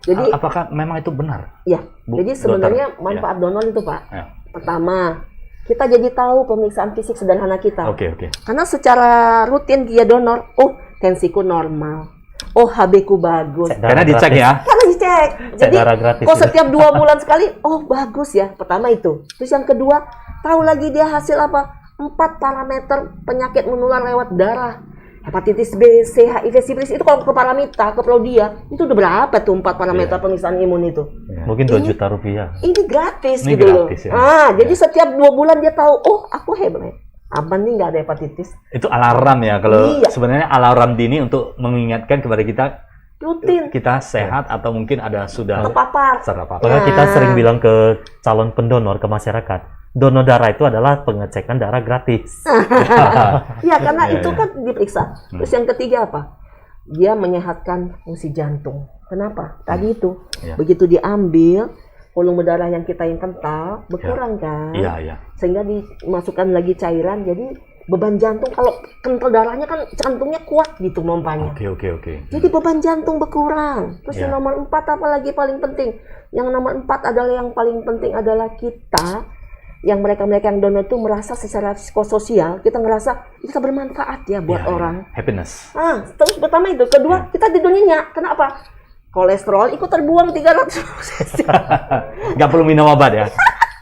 Jadi apakah memang itu benar? Ya. Bu, jadi sebenarnya dokter? manfaat donor itu, Pak. Ya. Pertama, kita jadi tahu pemeriksaan fisik sederhana kita. Oke. Karena secara rutin dia donor, oh tensiku normal. Oh, HB-ku bagus. Karena dicek ya. Karena dicek. Jadi, gratis kok setiap 2 bulan sekali, oh bagus ya. Pertama itu. Terus yang kedua, tahu lagi dia hasil apa? 4 parameter penyakit menular lewat darah. Hepatitis B, C, HIV, sifilis. Itu kalau ke Paramita, ke Prodia, itu udah berapa tuh 4 parameter pemeriksaan imun itu? Mungkin 2 juta rupiah. Ini gratis Ini gitu gratis, loh. ya. Jadi setiap 2 bulan dia tahu, oh aku hebat. Aman nih nggak ada hepatitis. Itu alarm ya, kalau Iya. sebenarnya alarm dini untuk mengingatkan kepada kita Rutin. kita sehat atau mungkin ada sudah Terpapar. terpapar. Maka kita sering bilang ke calon pendonor, ke masyarakat, donor darah itu adalah pengecekan darah gratis. Iya, karena Iya, itu iya. kan diperiksa. Terus yang ketiga apa? Dia menyehatkan fungsi jantung. Kenapa? Tadi itu, Iya. begitu diambil, volume darah yang kita yang kental berkurang kan? Iya. Sehingga dimasukkan lagi cairan, jadi beban jantung, kalau kental darahnya kan jantungnya kuat gitu mompanya. Oke. Jadi beban jantung berkurang. Terus yang Ya. nomor 4 apalagi paling penting? Yang nomor 4 adalah yang paling penting adalah kita, yang mereka-mereka yang donor itu merasa secara psikososial, kita ngerasa kita bermanfaat ya buat Iya, orang. happiness. Terus pertama itu. Kedua, kita di dunia, kenapa? Kolesterol ikut terbuang 300 cc. Nggak perlu minum obat ya,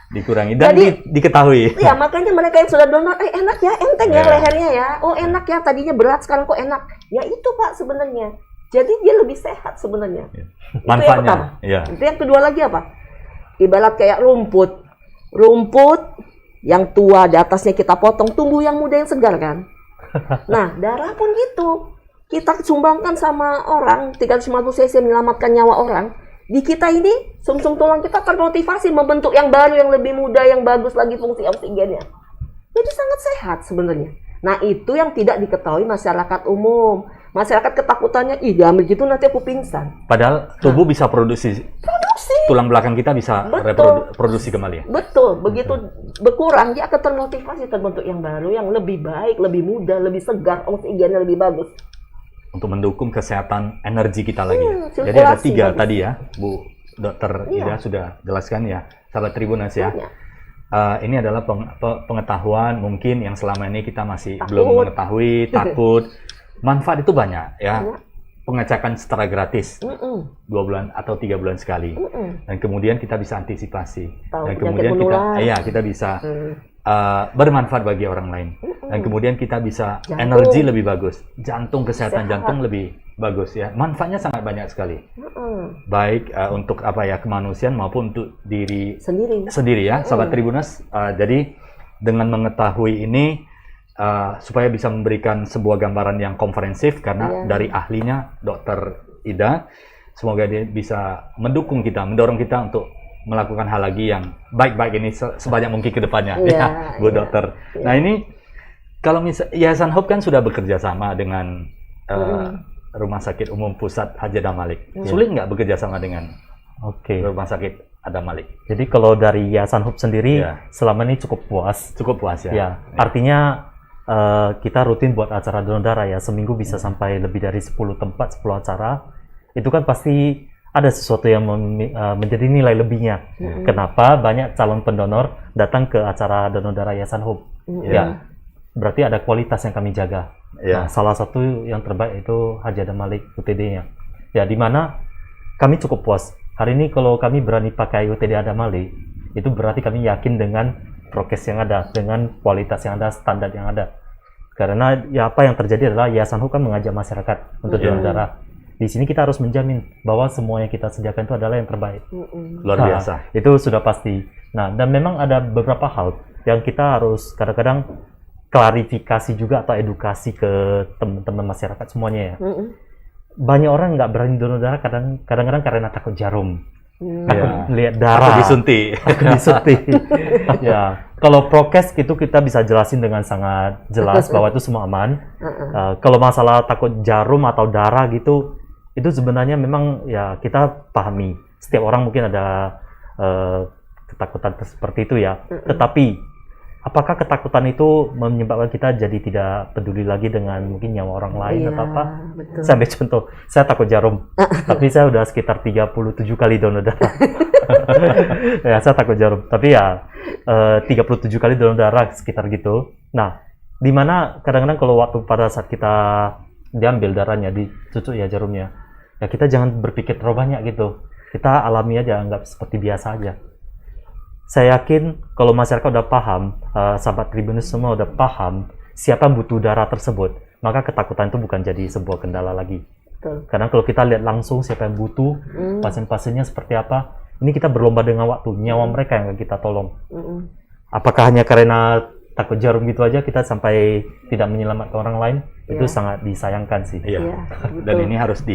dikurangi dan Jadi- diketahui. Ya, makanya mereka yang sudah donor, enak ya, enteng ya Ya. lehernya ya. Oh enak ya, tadinya berat, sekarang kok enak. Ya itu Pak sebenarnya. Jadi dia lebih sehat sebenarnya. Itu yang Manfaatnya, pertama. ya. Itu yang kedua lagi apa? Ibarat kayak rumput. Rumput yang tua di atasnya kita potong, tumbuh yang muda yang segar kan? Nah, darah pun gitu. Kita sumbangkan sama orang, 350 cc menyelamatkan nyawa orang. Di kita ini, sumsum tulang kita termotivasi membentuk yang baru, yang lebih muda, yang bagus lagi fungsi oksigennya. Jadi sangat sehat sebenarnya. Nah, itu yang tidak diketahui masyarakat umum. Masyarakat ketakutannya, ih diambil gitu nanti aku pingsan. Padahal tubuh bisa produksi, tulang belakang kita bisa Betul. reproduksi kembali ya. Betul, begitu berkurang dia akan termotivasi terbentuk yang baru, yang lebih baik, lebih muda, lebih segar, oksigennya lebih bagus. Untuk mendukung kesehatan energi kita lagi. sirkulasi Jadi ada 3 bagus. tadi ya, Bu Dokter Iya. Ida sudah jelaskan ya, sahabat Tribuners ya. Banyak. Ini adalah pengetahuan mungkin yang selama ini kita masih Takut. belum mengetahui, takut. Manfaat itu banyak ya. Banyak. Pengecekan secara gratis Mm-mm. 2 bulan atau 3 bulan sekali. Mm-mm. Dan kemudian kita bisa antisipasi. Tahu Dan penyakit kemudian menular. kita bisa Hmm. bermanfaat bagi orang lain. Dan kemudian kita bisa Jantung. energi lebih bagus. Jantung, kesehatan Sehat. jantung lebih bagus ya. Manfaatnya sangat banyak sekali. Mm-mm. Baik untuk kemanusiaan maupun untuk diri Sendiri. sendiri ya, sahabat Tribuners. Jadi dengan mengetahui ini supaya bisa memberikan sebuah gambaran yang komprehensif karena Iya. dari ahlinya Dokter Ida, semoga dia bisa mendukung kita, mendorong kita untuk melakukan hal lagi yang baik-baik ini sebanyak mungkin ke depannya Iya, ya, Bu iya. Dokter. Iya. Nah ini kalau Yayasan Hope kan sudah bekerja sama dengan Rumah Sakit Umum Pusat Haji Adam Malik. Sulit nggak bekerja sama dengan Oke. Rumah Sakit Adam Malik? Jadi kalau dari Yayasan Hope sendiri, Ya. selama ini cukup puas. Cukup puas ya? Ya, artinya kita rutin buat acara donor darah ya, seminggu bisa sampai lebih dari 10 tempat, 10 acara. Itu kan pasti ada sesuatu yang menjadi nilai lebihnya. Kenapa banyak calon pendonor datang ke acara donor darah Yayasan Hope? Ya, berarti ada kualitas yang kami jaga. Nah, salah satu yang terbaik itu Haji Adam Malik UTD-nya. Ya, di mana kami cukup puas. Hari ini kalau kami berani pakai UTD Adam Malik, itu berarti kami yakin dengan prokes yang ada, dengan kualitas yang ada, standar yang ada. Karena ya apa yang terjadi adalah Yayasan Hope kan mengajak masyarakat untuk donor darah. Di sini kita harus menjamin bahwa semua yang kita sediakan itu adalah yang terbaik. Luar biasa. Itu sudah pasti. Nah, dan memang ada beberapa hal yang kita harus kadang-kadang klarifikasi juga atau edukasi ke teman-teman masyarakat semuanya ya. Banyak orang nggak berani donor darah kadang-kadang karena takut jarum. Takut lihat darah. Takut disuntik. Ya, kalau prokes itu kita bisa jelasin dengan sangat jelas bahwa itu semua aman. Kalau masalah takut jarum atau darah gitu, itu sebenarnya memang ya kita pahami. Setiap orang mungkin ada ketakutan seperti itu ya. Tetapi apakah ketakutan itu menyebabkan kita jadi tidak peduli lagi dengan mungkin nyawa orang lain atau apa? Betul. Saya ambil contoh, saya takut jarum, tapi saya udah sekitar 37 kali donor darah. Ya, saya takut jarum, tapi ya 37 kali donor darah sekitar gitu. Nah, di mana kadang-kadang kalau waktu pada saat kita diambil darahnya, dicucuk ya jarumnya, ya kita jangan berpikir terlalu banyak gitu. Kita alami aja, anggap seperti biasa aja. Saya yakin kalau masyarakat udah paham, sahabat Tribunus semua udah paham siapa yang butuh darah tersebut, maka ketakutan itu bukan jadi sebuah kendala lagi. Betul. Karena kalau kita lihat langsung siapa yang butuh, pasien-pasiennya seperti apa, ini kita berlomba dengan waktu, nyawa mereka yang kita tolong. Apakah hanya karena takut jarum gitu aja kita sampai tidak menyelamatkan orang lain? Itu sangat disayangkan sih. Iya. Dan ini harus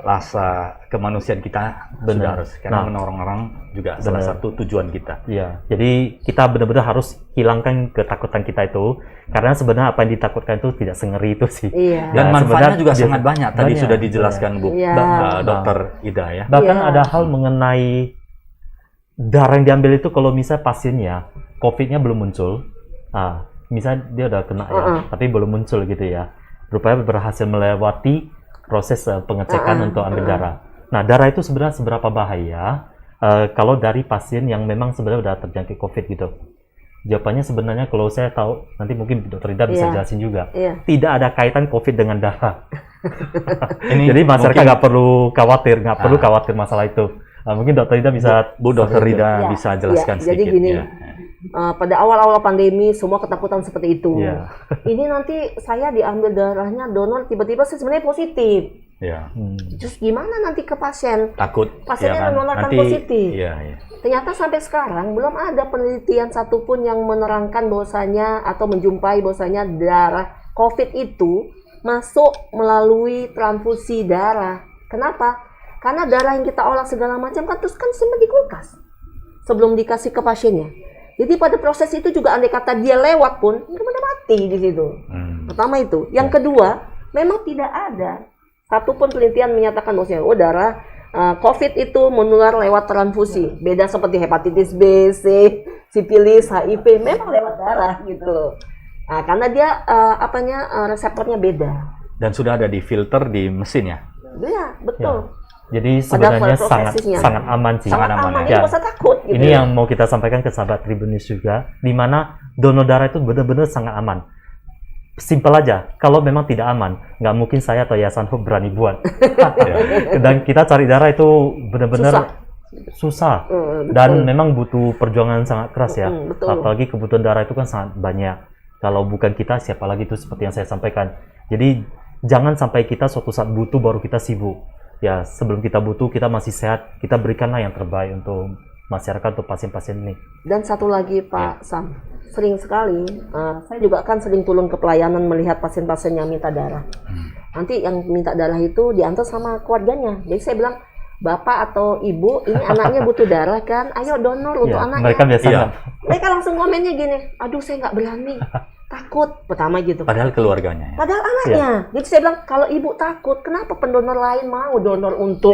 rasa kemanusiaan kita sudah harus, karena menolong orang juga salah satu tujuan kita. Iya, jadi kita benar-benar harus hilangkan ketakutan kita itu, karena sebenarnya apa yang ditakutkan itu tidak sengeri itu sih. Dan manfaatnya juga sangat banyak. Tadi sudah dijelaskan Bu, Dokter Ida ya. Bahkan ada hal mengenai darah yang diambil itu kalau misalnya pasiennya COVID-nya belum muncul, misalnya dia udah kena ya, tapi belum muncul gitu ya, rupanya berhasil melewati proses pengecekan untuk ambil darah. Nah, darah itu sebenarnya seberapa bahaya kalau dari pasien yang memang sebenarnya udah terjangkit COVID gitu? Jawabannya sebenarnya kalau saya tahu, nanti mungkin Dr. Ida bisa jelasin juga. Tidak ada kaitan COVID dengan darah. Jadi masyarakat nggak perlu khawatir masalah itu. Mungkin Dr. Ida bisa, Bu Dr. Ida bisa jelaskan sedikit. Jadi gini, pada awal-awal pandemi semua ketakutan seperti itu. Ini nanti saya diambil darahnya donor, tiba-tiba saya sebenarnya positif. Terus gimana nanti ke pasien? Takut. Pasiennya menularkan positif. Ternyata sampai sekarang belum ada penelitian satupun yang menerangkan bahwasanya atau menjumpai bahwasanya darah COVID itu masuk melalui transfusi darah. Kenapa? Karena darah yang kita olah segala macam kan terus kan simpan di kulkas sebelum dikasih ke pasiennya. Jadi pada proses itu juga andai kata dia lewat pun, dia udah mati di situ. Pertama itu. Yang kedua, memang tidak ada satupun penelitian menyatakan bahwasanya darah COVID itu menular lewat transfusi. Beda seperti hepatitis B, C, sifilis, HIV, memang lewat darah gitu. Nah, karena dia reseptornya beda. Dan sudah ada di filter di mesin ya? Iya, betul. Jadi sebenarnya sangat aman sih. Sangat aman, ya. Nggak usah takut. Gitu. Ini yang mau kita sampaikan ke sahabat Tribunus juga, di mana donor darah itu benar-benar sangat aman. Simpel aja, kalau memang tidak aman, nggak mungkin saya atau Yayasan Hope berani buat. Dan kita cari darah itu benar-benar susah. Dan memang butuh perjuangan sangat keras ya. Apalagi kebutuhan darah itu kan sangat banyak. Kalau bukan kita, siapa lagi itu seperti yang saya sampaikan. Jadi jangan sampai kita suatu saat butuh baru kita sibuk. Ya, sebelum kita butuh, kita masih sehat, kita berikanlah yang terbaik untuk masyarakat, untuk pasien-pasien ini. Dan satu lagi Pak Sam, sering sekali, saya juga kan sering turun ke pelayanan melihat pasien-pasien yang minta darah. Nanti yang minta darah itu diantar sama keluarganya. Jadi saya bilang, Bapak atau Ibu, ini anaknya butuh darah kan? Ayo donor untuk anaknya. Mereka biasanya. Mereka langsung komennya gini, aduh saya nggak berani. Takut pertama gitu. Padahal keluarganya. Padahal anaknya. Jadi saya bilang kalau ibu takut, kenapa pendonor lain mau donor untuk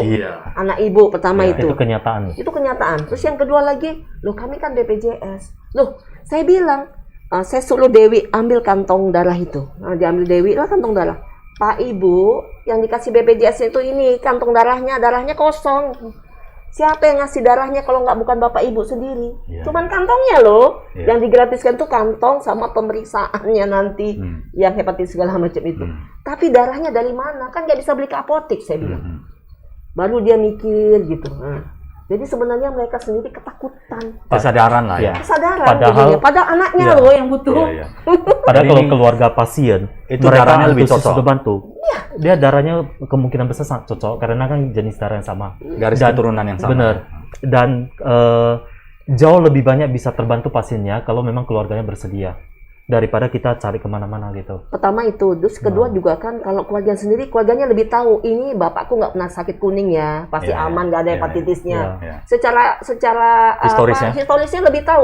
anak ibu pertama itu? Itu kenyataan. Itu kenyataan. Terus yang kedua lagi, loh kami kan BPJS. Loh, saya bilang saya suruh Dewi ambil kantong darah itu. Nah, diambil Dewi lah kantong darah. Pak Ibu yang dikasih BPJS itu ini kantong darahnya kosong. Siapa yang ngasih darahnya kalau nggak bukan Bapak Ibu sendiri? Iya. Cuman kantongnya loh. Iya. Yang digratiskan tuh kantong sama pemeriksaannya nanti yang hepatitis segala macam itu. Tapi darahnya dari mana? Kan nggak bisa beli ke apotek, saya bilang. Baru dia mikir gitu. Nah, jadi sebenarnya mereka sendiri ketakutan. Kesadaran lah ya. Kesadaran Padahal- jadinya. Padahal anaknya Iya. loh yang butuh. Iya, iya. Padahal Jadi kalau ini- keluarga pasien, itu mereka darahnya lebih antusias cocok. untuk bantu. Dia darahnya kemungkinan besar sangat cocok karena kan jenis darah yang sama. Garis Dan- keturunan yang sama. Benar. Dan jauh lebih banyak bisa terbantu pasiennya kalau memang keluarganya bersedia daripada kita cari kemana-mana gitu. Pertama itu, terus kedua juga kan kalau keluarga sendiri, keluarganya lebih tahu ini bapakku nggak pernah sakit kuning ya, pasti Iya, aman, nggak ada iya, hepatitisnya. Iya. Secara Historisnya. historisnya lebih tahu.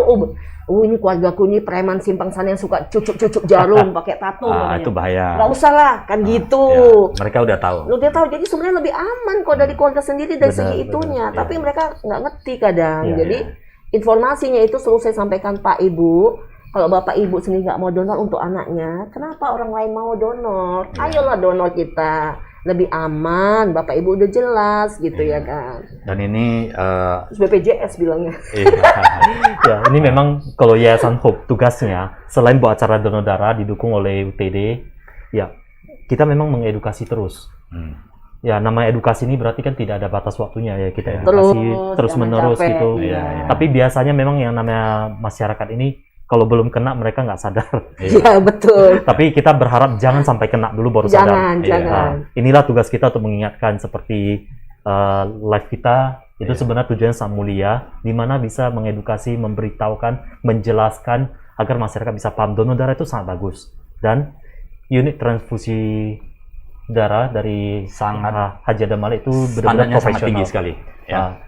Oh ini keluargaku ini preman simpang sana yang suka cucuk-cucuk jarum pakai tato. Itu bahaya. Nggak usah lah, kan gitu. Ya, mereka udah tahu. Lu dia tahu, jadi sebenarnya lebih aman kok dari keluarga sendiri dari Benar, segi itunya. benar, Tapi iya. mereka nggak ngerti kadang. Iya, Jadi informasinya itu selalu saya sampaikan, Pak Ibu. Kalau Bapak Ibu sendiri nggak mau donor untuk anaknya, kenapa orang lain mau donor? Iya. Ayolah donor kita. Lebih aman, Bapak Ibu udah jelas gitu ya kan. Dan ini Terus BPJS bilangnya. iya. Ya, ini memang kalau Yayasan Hope tugasnya selain buat acara donor darah didukung oleh UTD, ya kita memang mengedukasi terus. Ya, nama edukasi ini berarti kan tidak ada batas waktunya ya, kita edukasi terus jangan menerus capek, gitu. iya. Iya. Tapi biasanya memang yang namanya masyarakat ini kalau belum kena mereka nggak sadar. Iya betul. Tapi kita berharap jangan sampai kena dulu baru Jangan, sadar. jangan. Nah, inilah tugas kita untuk mengingatkan seperti live kita itu sebenarnya tujuannya sangat mulia, di mana bisa mengedukasi, memberitahukan, menjelaskan agar masyarakat bisa paham donor darah itu sangat bagus. Dan unit transfusi darah dari Sangat Haji Adam Malik itu benar-benar standarnya sangat profesional. tinggi sekali.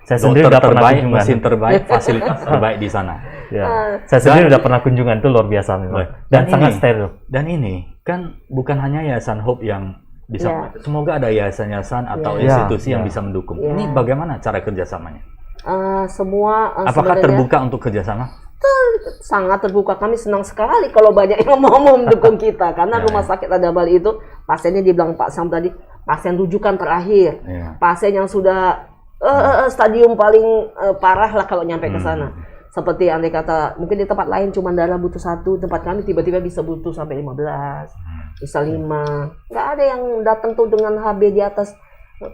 Saya sendiri Dokter udah pernah terbaik, kunjungan. mesin terbaik, fasilitas terbaik di sana. Ya. Saya sendiri udah pernah kunjungan, itu luar biasa memang. Dan Dan sangat ini- steril. Dan ini kan bukan hanya Yayasan Hope yang bisa, Ya. semoga ada yayasan-yayasan atau Ya. institusi yang Ya. bisa mendukung. Ya. Ini bagaimana cara kerjasamanya? Semua Apakah sebenarnya terbuka untuk kerjasama? sangat terbuka. Kami senang sekali kalau banyak yang mau mendukung kita karena Ya, rumah sakit Ada Bali itu pasiennya dibilang Pak Sam tadi pasien rujukan terakhir, Ya. pasien yang sudah stadium paling parah lah kalau nyampe ke sana. Seperti andai kata mungkin di tempat lain cuma darah butuh 1, tempat kami tiba-tiba bisa butuh sampai 15, bisa 5. Nggak ada yang datang tuh dengan HB di atas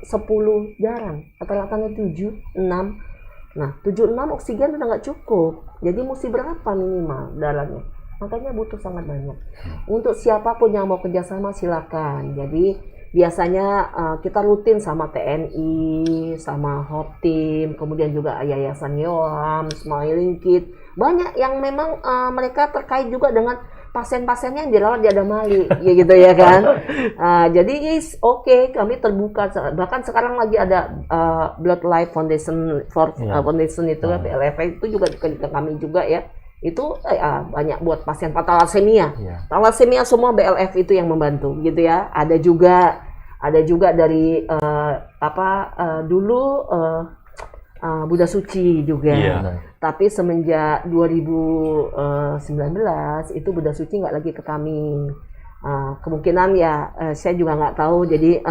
10, jarang. Rata-ratanya 7, 6. Nah, 7-6 oksigen udah nggak cukup. Jadi mesti berapa minimal darahnya? Makanya butuh sangat banyak. Untuk siapapun yang mau kerjasama silakan. Jadi biasanya kita rutin sama TNI, sama Hope Team, kemudian juga Yayasan Yoham, Smiling Kid. Banyak yang memang mereka terkait juga dengan pasien-pasiennya yang dirawat di Adam Malik, ya gitu ya kan. Jadi oke, kami terbuka. Bahkan sekarang lagi ada Blood Life Foundation Foundation itu BLF itu juga ke kami juga ya. Itu banyak buat pasien thalassemia. Thalassemia semua BLF itu yang membantu gitu ya. Ada juga dari dulu Buddha Suci juga. Iya. Tapi semenjak 2019 itu Buddha Suci nggak lagi ke kami. Kemungkinan ya saya juga nggak tahu. Jadi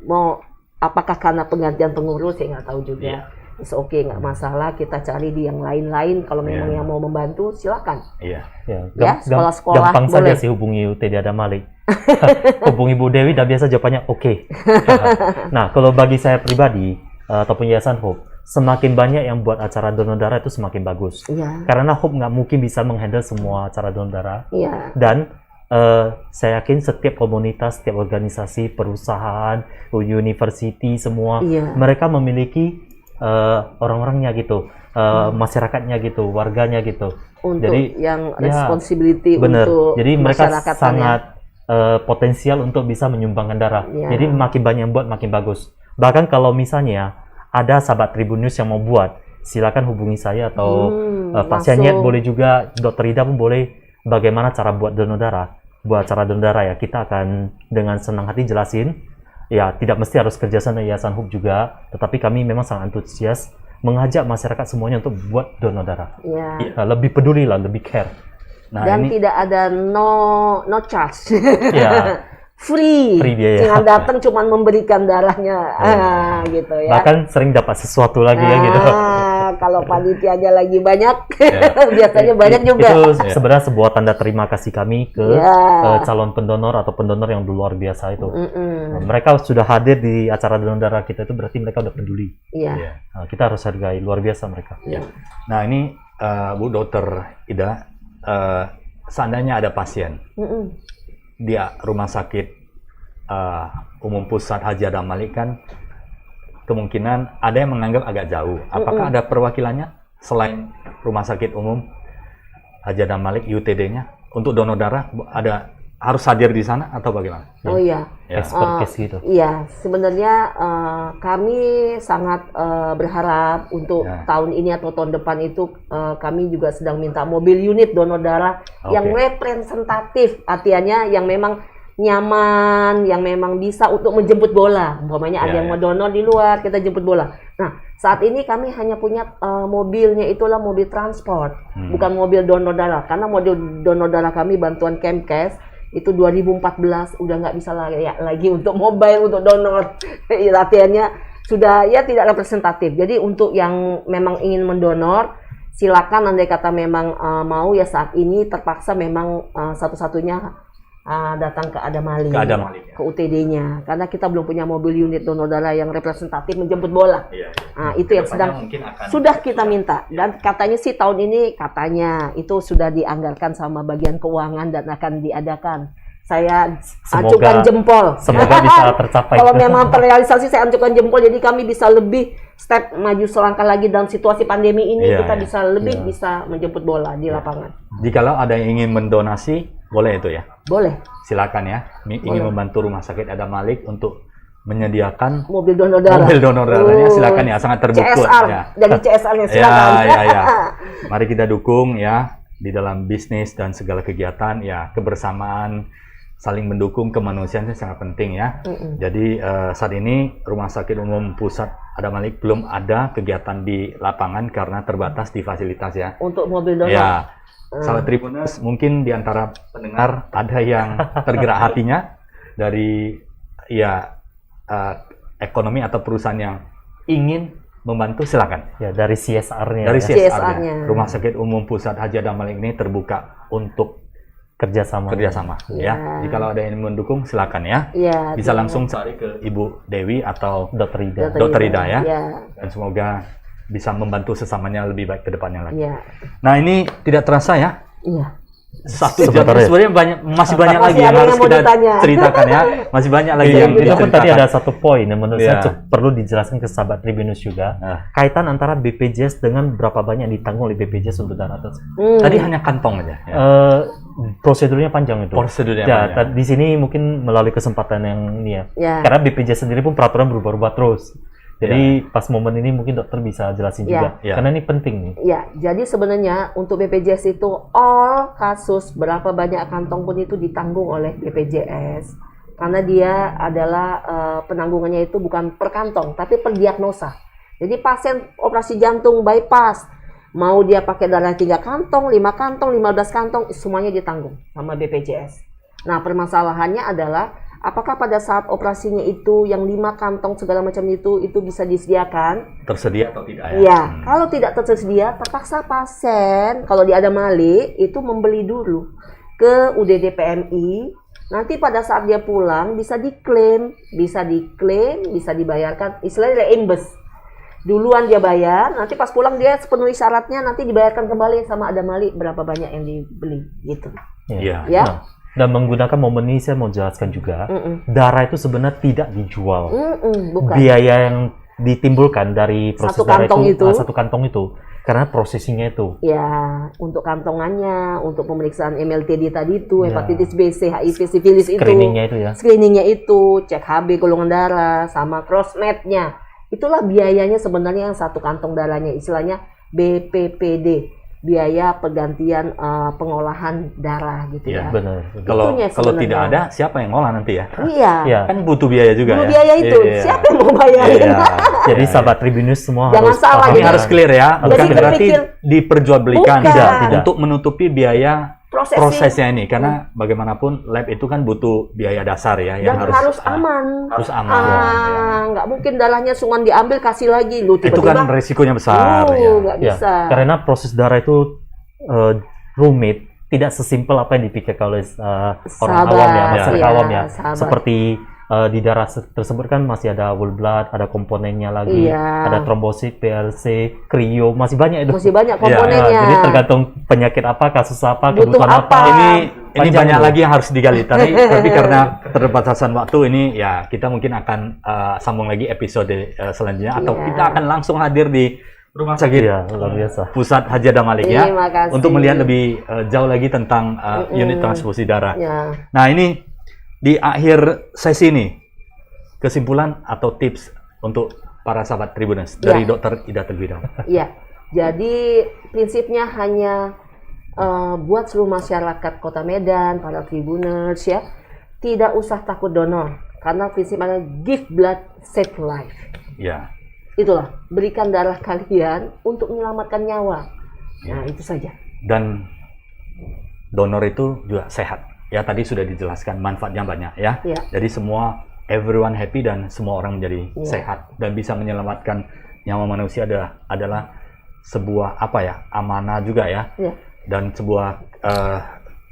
mau apakah karena penggantian pengurus saya nggak tahu juga. Iya. It's okay, nggak masalah, kita cari di yang lain-lain. Kalau memang yang mau membantu silakan. Iya. Ya, sekolah-sekolah gampang boleh. saja sih hubungi UTD Adam Malik. Hubungi Bu Dewi dan biasa jawabannya oke. Nah, kalau bagi saya pribadi ataupun Yayasan Hope, semakin banyak yang buat acara donor darah itu semakin bagus. Iya. Karena Hope nggak mungkin bisa menghandle semua acara donor darah. Iya. Dan saya yakin setiap komunitas, setiap organisasi, perusahaan, university, semua Iya. mereka memiliki orang-orangnya gitu, masyarakatnya gitu, warganya gitu. Untuk Jadi yang ya, responsibility bener. untuk Jadi mereka masyarakat sangat potensial untuk bisa menyumbangkan darah. Iya. Jadi makin banyak yang buat makin bagus. Bahkan kalau misalnya ada sahabat Tribun News yang mau buat, silakan hubungi saya atau Pasien Nyet boleh juga, Dr. Ida pun boleh. Bagaimana cara buat donor darah? Buat cara donor darah ya kita akan dengan senang hati jelasin. Ya tidak mesti harus kerjasama Yayasan Hope juga, tetapi kami memang sangat antusias mengajak masyarakat semuanya untuk buat donor darah. Ya. Lebih peduli lah, lebih care. Nah, Dan ini tidak ada no charge. Ya, free biaya. Jangan datang cuman memberikan darahnya gitu ya. Bahkan sering dapat sesuatu lagi ya gitu. Kalau panitianya lagi banyak biasanya banyak juga. Itu sebenarnya sebuah tanda terima kasih kami ke calon pendonor atau pendonor yang luar biasa itu. Mereka sudah hadir di acara donor darah kita, itu berarti mereka udah peduli. Nah, kita harus hargai, luar biasa mereka. Nah ini Bu Dokter Ida, seandainya ada pasien di rumah sakit umum pusat Haji Adam Malik, kan kemungkinan ada yang menganggap agak jauh. Apakah ada perwakilannya selain rumah sakit umum Haji Adam Malik UTD-nya untuk donor darah, ada harus hadir di sana atau bagaimana? Oh iya. Expert case gitu. Iya, sebenarnya kami sangat berharap untuk tahun ini atau tahun depan itu kami juga sedang minta mobil unit donor darah yang representatif, artinya yang memang nyaman, yang memang bisa untuk menjemput bola. Umpamanya ada yang mau donor di luar, kita jemput bola. Nah, saat ini kami hanya punya mobilnya itulah mobil transport, bukan mobil donor darah. Karena mobil donor darah kami bantuan Kemkes itu 2014 udah nggak bisa lagi untuk mobile untuk donor. Latihannya sudah ya tidak representatif. Jadi untuk yang memang ingin mendonor, silakan andai kata memang mau ya saat ini terpaksa memang satu-satunya datang ke Adam Malik, ke UTD-nya, karena kita belum punya mobil unit donor darah yang representatif menjemput bola. Nah, itu yang sedang sudah kita minta, dan katanya sih tahun ini katanya itu sudah dianggarkan sama bagian keuangan dan akan diadakan. Saya acukan jempol. Semoga bisa tercapai. Kalau memang terrealisasi, saya acukan jempol. Jadi kami bisa lebih step maju selangkah lagi dalam situasi pandemi ini. Kita bisa lebih bisa menjemput bola di lapangan. Jikalau ada yang ingin mendonasi, boleh itu ya? Boleh. Silakan ya. Ingin membantu Rumah Sakit Adam Malik untuk menyediakan mobil donor darah. Mobil donor darahnya silakan ya, sangat terbuka. CSR, ya. Jadi CSR-nya silakan. Ya. Mari kita dukung ya di dalam bisnis dan segala kegiatan ya, kebersamaan, saling mendukung, kemanusiaan itu sangat penting ya. Jadi saat ini Rumah Sakit Umum Pusat Adam Malik belum ada kegiatan di lapangan karena terbatas di fasilitas ya. Untuk mobil donor. Ya. Sahabat Tribuners, mungkin di antara pendengar ada yang tergerak hatinya dari ekonomi atau perusahaan yang ingin membantu, silakan. Ya, dari CSR-nya. Dari CSR-nya. Rumah Sakit Umum Pusat Haji Adam Malik ini terbuka untuk kerjasama. Ya. Jika ada yang mendukung, silakan ya. Bisa langsung cari ke Ibu Dewi atau Dokter Ida ya. Dan semoga bisa membantu sesamanya lebih baik ke depannya lagi. Iya. Nah, ini tidak terasa ya. Iya. Satu jam sebenarnya masih banyak lagi yang harus kita ceritakan ya. Masih banyak lagi yang kita ceritakan. Tadi ada satu poin yang menurut saya perlu dijelaskan ke sahabat Tribunus juga. Kaitan antara BPJS dengan berapa banyak ditanggung oleh BPJS untuk dana atas. Tadi hanya kantong aja. Ya. Prosedurnya panjang itu. Prosedurnya panjang. Di sini mungkin melalui kesempatan yang ini ya. Karena BPJS sendiri pun peraturan berubah-ubah terus. Jadi pas momen ini mungkin dokter bisa jelasin juga, karena ini penting nih. Ya, jadi sebenarnya untuk BPJS itu all kasus berapa banyak kantong pun itu ditanggung oleh BPJS, karena dia adalah penanggungannya itu bukan per kantong, tapi per diagnosa. Jadi pasien operasi jantung bypass, mau dia pakai darah 3 kantong, 5 kantong, 15 kantong, semuanya ditanggung sama BPJS. Nah, permasalahannya adalah apakah pada saat operasinya itu yang 5 kantong segala macam itu bisa disediakan? Tersedia atau tidak ya? Iya, kalau tidak tersedia, terpaksa pasien kalau di Adam Malik itu membeli dulu ke UDD PMI. Nanti pada saat dia pulang bisa diklaim, bisa dibayarkan, istilahnya reimburse. Duluan dia bayar, nanti pas pulang dia penuhi syaratnya, nanti dibayarkan kembali sama Adam Malik berapa banyak yang dibeli gitu. Iya. Ya. Dan menggunakan momen ini saya mau jelaskan juga, darah itu sebenarnya tidak dijual. Bukan. Biaya yang ditimbulkan dari proses satu darah kantong itu, satu kantong itu, karena prosesinya itu. Ya, untuk kantongannya, untuk pemeriksaan MLTD tadi itu, hepatitis B, C, HIV, sifilis itu. Screeningnya itu, cek HB golongan darah, sama crossmatnya. Itulah biayanya sebenarnya yang satu kantong darahnya, istilahnya BPPD. Biaya pergantian pengolahan darah gitu ya. Benar. Kalau tidak ada, siapa yang ngolah nanti ya? Iya. Kan butuh biaya juga. Butuh biaya itu. Siapa yang mau bayarin? Jadi sahabat Tribunus semua jangan salah. Ini harus clear ya. Bukan jadi berarti diperjualbelikan, tidak untuk menutupi biaya prosesnya ini, karena bagaimanapun lab itu kan butuh biaya dasar ya, yang dan harus aman. Harus aman. Ya. Nggak mungkin darahnya cuma diambil kasih lagi lu Itu kan resikonya besar. Ya. Nggak bisa. Karena proses darah itu rumit, tidak sesimpel apa yang dipikirkan oleh orang awam ya, masyarakat awam ya. Seperti di darah tersebut kan masih ada whole blood, ada komponennya lagi, ada trombosit, PLC, krio, masih banyak itu. Masih banyak komponennya. Jadi tergantung penyakit apa, kasus apa, Butuh kebutuhan apa. Ini banyak lagi yang harus digali. Tapi karena keterbatasan waktu ini, ya kita mungkin akan sambung lagi episode selanjutnya, atau kita akan langsung hadir di Rumah Sakit luar biasa. Pusat Haji Adam Malik ya, untuk melihat lebih jauh lagi tentang unit transfusi darah. Nah ini di akhir sesi ini, kesimpulan atau tips untuk para sahabat Tribuners dari Dr. Ida terlebih dahulu. Iya, jadi prinsipnya hanya buat seluruh masyarakat Kota Medan, para Tribuners ya, tidak usah takut donor, karena prinsip adalah give blood, save life. Ya. Itulah, berikan darah kalian untuk menyelamatkan nyawa. Nah, itu saja. Dan donor itu juga sehat. Ya, tadi sudah dijelaskan manfaatnya banyak ya. Jadi semua everyone happy dan semua orang menjadi sehat dan bisa menyelamatkan nyawa manusia adalah sebuah amanah juga ya. Dan sebuah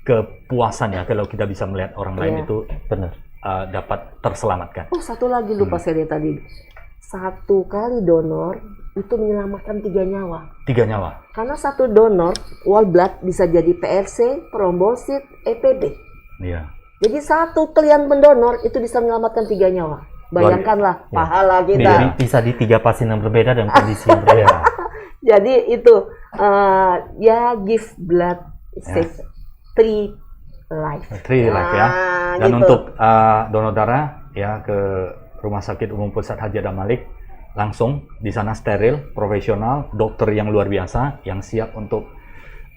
kepuasan ya kalau kita bisa melihat orang lain itu benar dapat terselamatkan. Oh, satu lagi lupa saya tadi. Satu kali donor itu menyelamatkan 3 nyawa. 3 nyawa. Karena satu donor whole blood bisa jadi PLC, trombosit, EPD. Iya. Jadi satu klien pendonor itu bisa menyelamatkan 3 nyawa. Bayangkanlah pahala kita. Jadi bisa di 3 pasien yang berbeda dan kondisi yang berbeda. Jadi itu give blood, save 3 life. 3 life ya. Dan gitu. Untuk donor darah ya ke Rumah Sakit Umum Pusat Haji Adam Malik, langsung di sana steril, profesional, dokter yang luar biasa yang siap untuk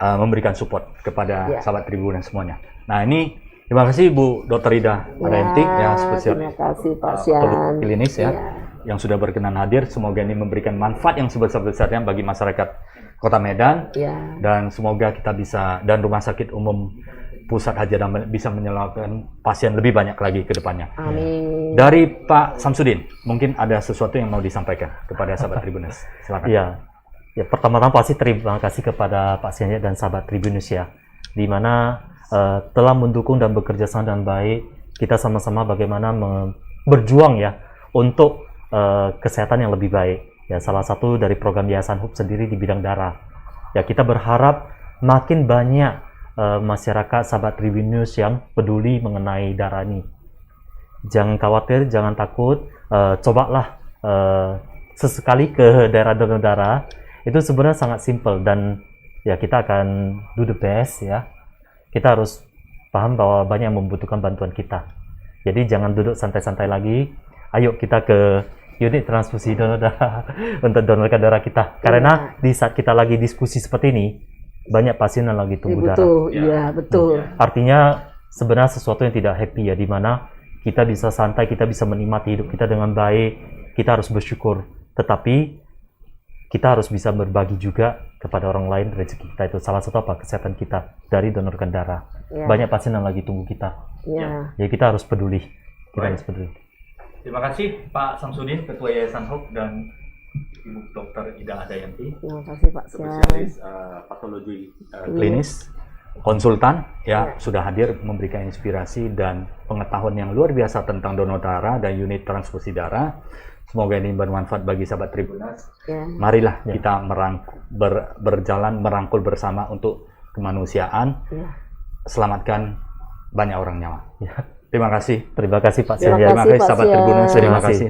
memberikan support kepada sahabat Tribun semuanya. Nah ini terima kasih Bu Dr. Ida Adayanti ya, spesialis terima kasih Pak Sian klinis ya, yang sudah berkenan hadir. Semoga ini memberikan manfaat yang sebesar-besarnya bagi masyarakat Kota Medan dan semoga kita bisa dan Rumah Sakit Umum Pusat Haji Adam Malik bisa menyelamatkan pasien lebih banyak lagi ke depannya. Amin. Dari Pak Samsudin, mungkin ada sesuatu yang mau disampaikan kepada sahabat Tribuners. Silakan. Ya, pertama-tama pasti terima kasih kepada Pak Sianya dan sahabat Tribuners ya, di mana telah mendukung dan bekerja sama dengan baik. Kita sama-sama bagaimana berjuang ya untuk kesehatan yang lebih baik. Ya, salah satu dari program Yayasan HUB sendiri di bidang darah. Ya, kita berharap makin banyak masyarakat sahabat Tribuners yang peduli mengenai darah ini. Jangan khawatir, jangan takut, cobalah sesekali ke daerah donor darah. Itu sebenarnya sangat simpel dan ya kita akan do the best ya. Kita harus paham bahwa banyak yang membutuhkan bantuan kita. Jadi jangan duduk santai-santai lagi. Ayo kita ke unit transfusi donor darah untuk donorkan darah kita. Karena di saat kita lagi diskusi seperti ini, banyak pasien yang lagi tunggu darah. Iya, betul. Artinya sebenarnya sesuatu yang tidak happy ya, di mana kita bisa santai, kita bisa menikmati hidup kita dengan baik, kita harus bersyukur. Tetapi kita harus bisa berbagi juga kepada orang lain rezeki kita. Itu salah satu kesehatan kita dari donorkan darah. Banyak pasien yang lagi tunggu kita. Jadi kita harus peduli. Kita harus peduli. Terima kasih Pak Samsudin, Ketua Yayasan HUB, dan Ibu Dr. Ida Adayanti, terima kasih Pak Sian, spesialis patologi klinis, konsultan sudah hadir memberikan inspirasi dan pengetahuan yang luar biasa tentang donor darah dan unit transfusi darah. Semoga ini bermanfaat bagi sahabat Tribuners. Marilah kita berjalan merangkul bersama untuk kemanusiaan, selamatkan banyak orang nyawa. Terima kasih. Terima kasih Pak Sian. Terima kasih sahabat Tribuners. Terima kasih.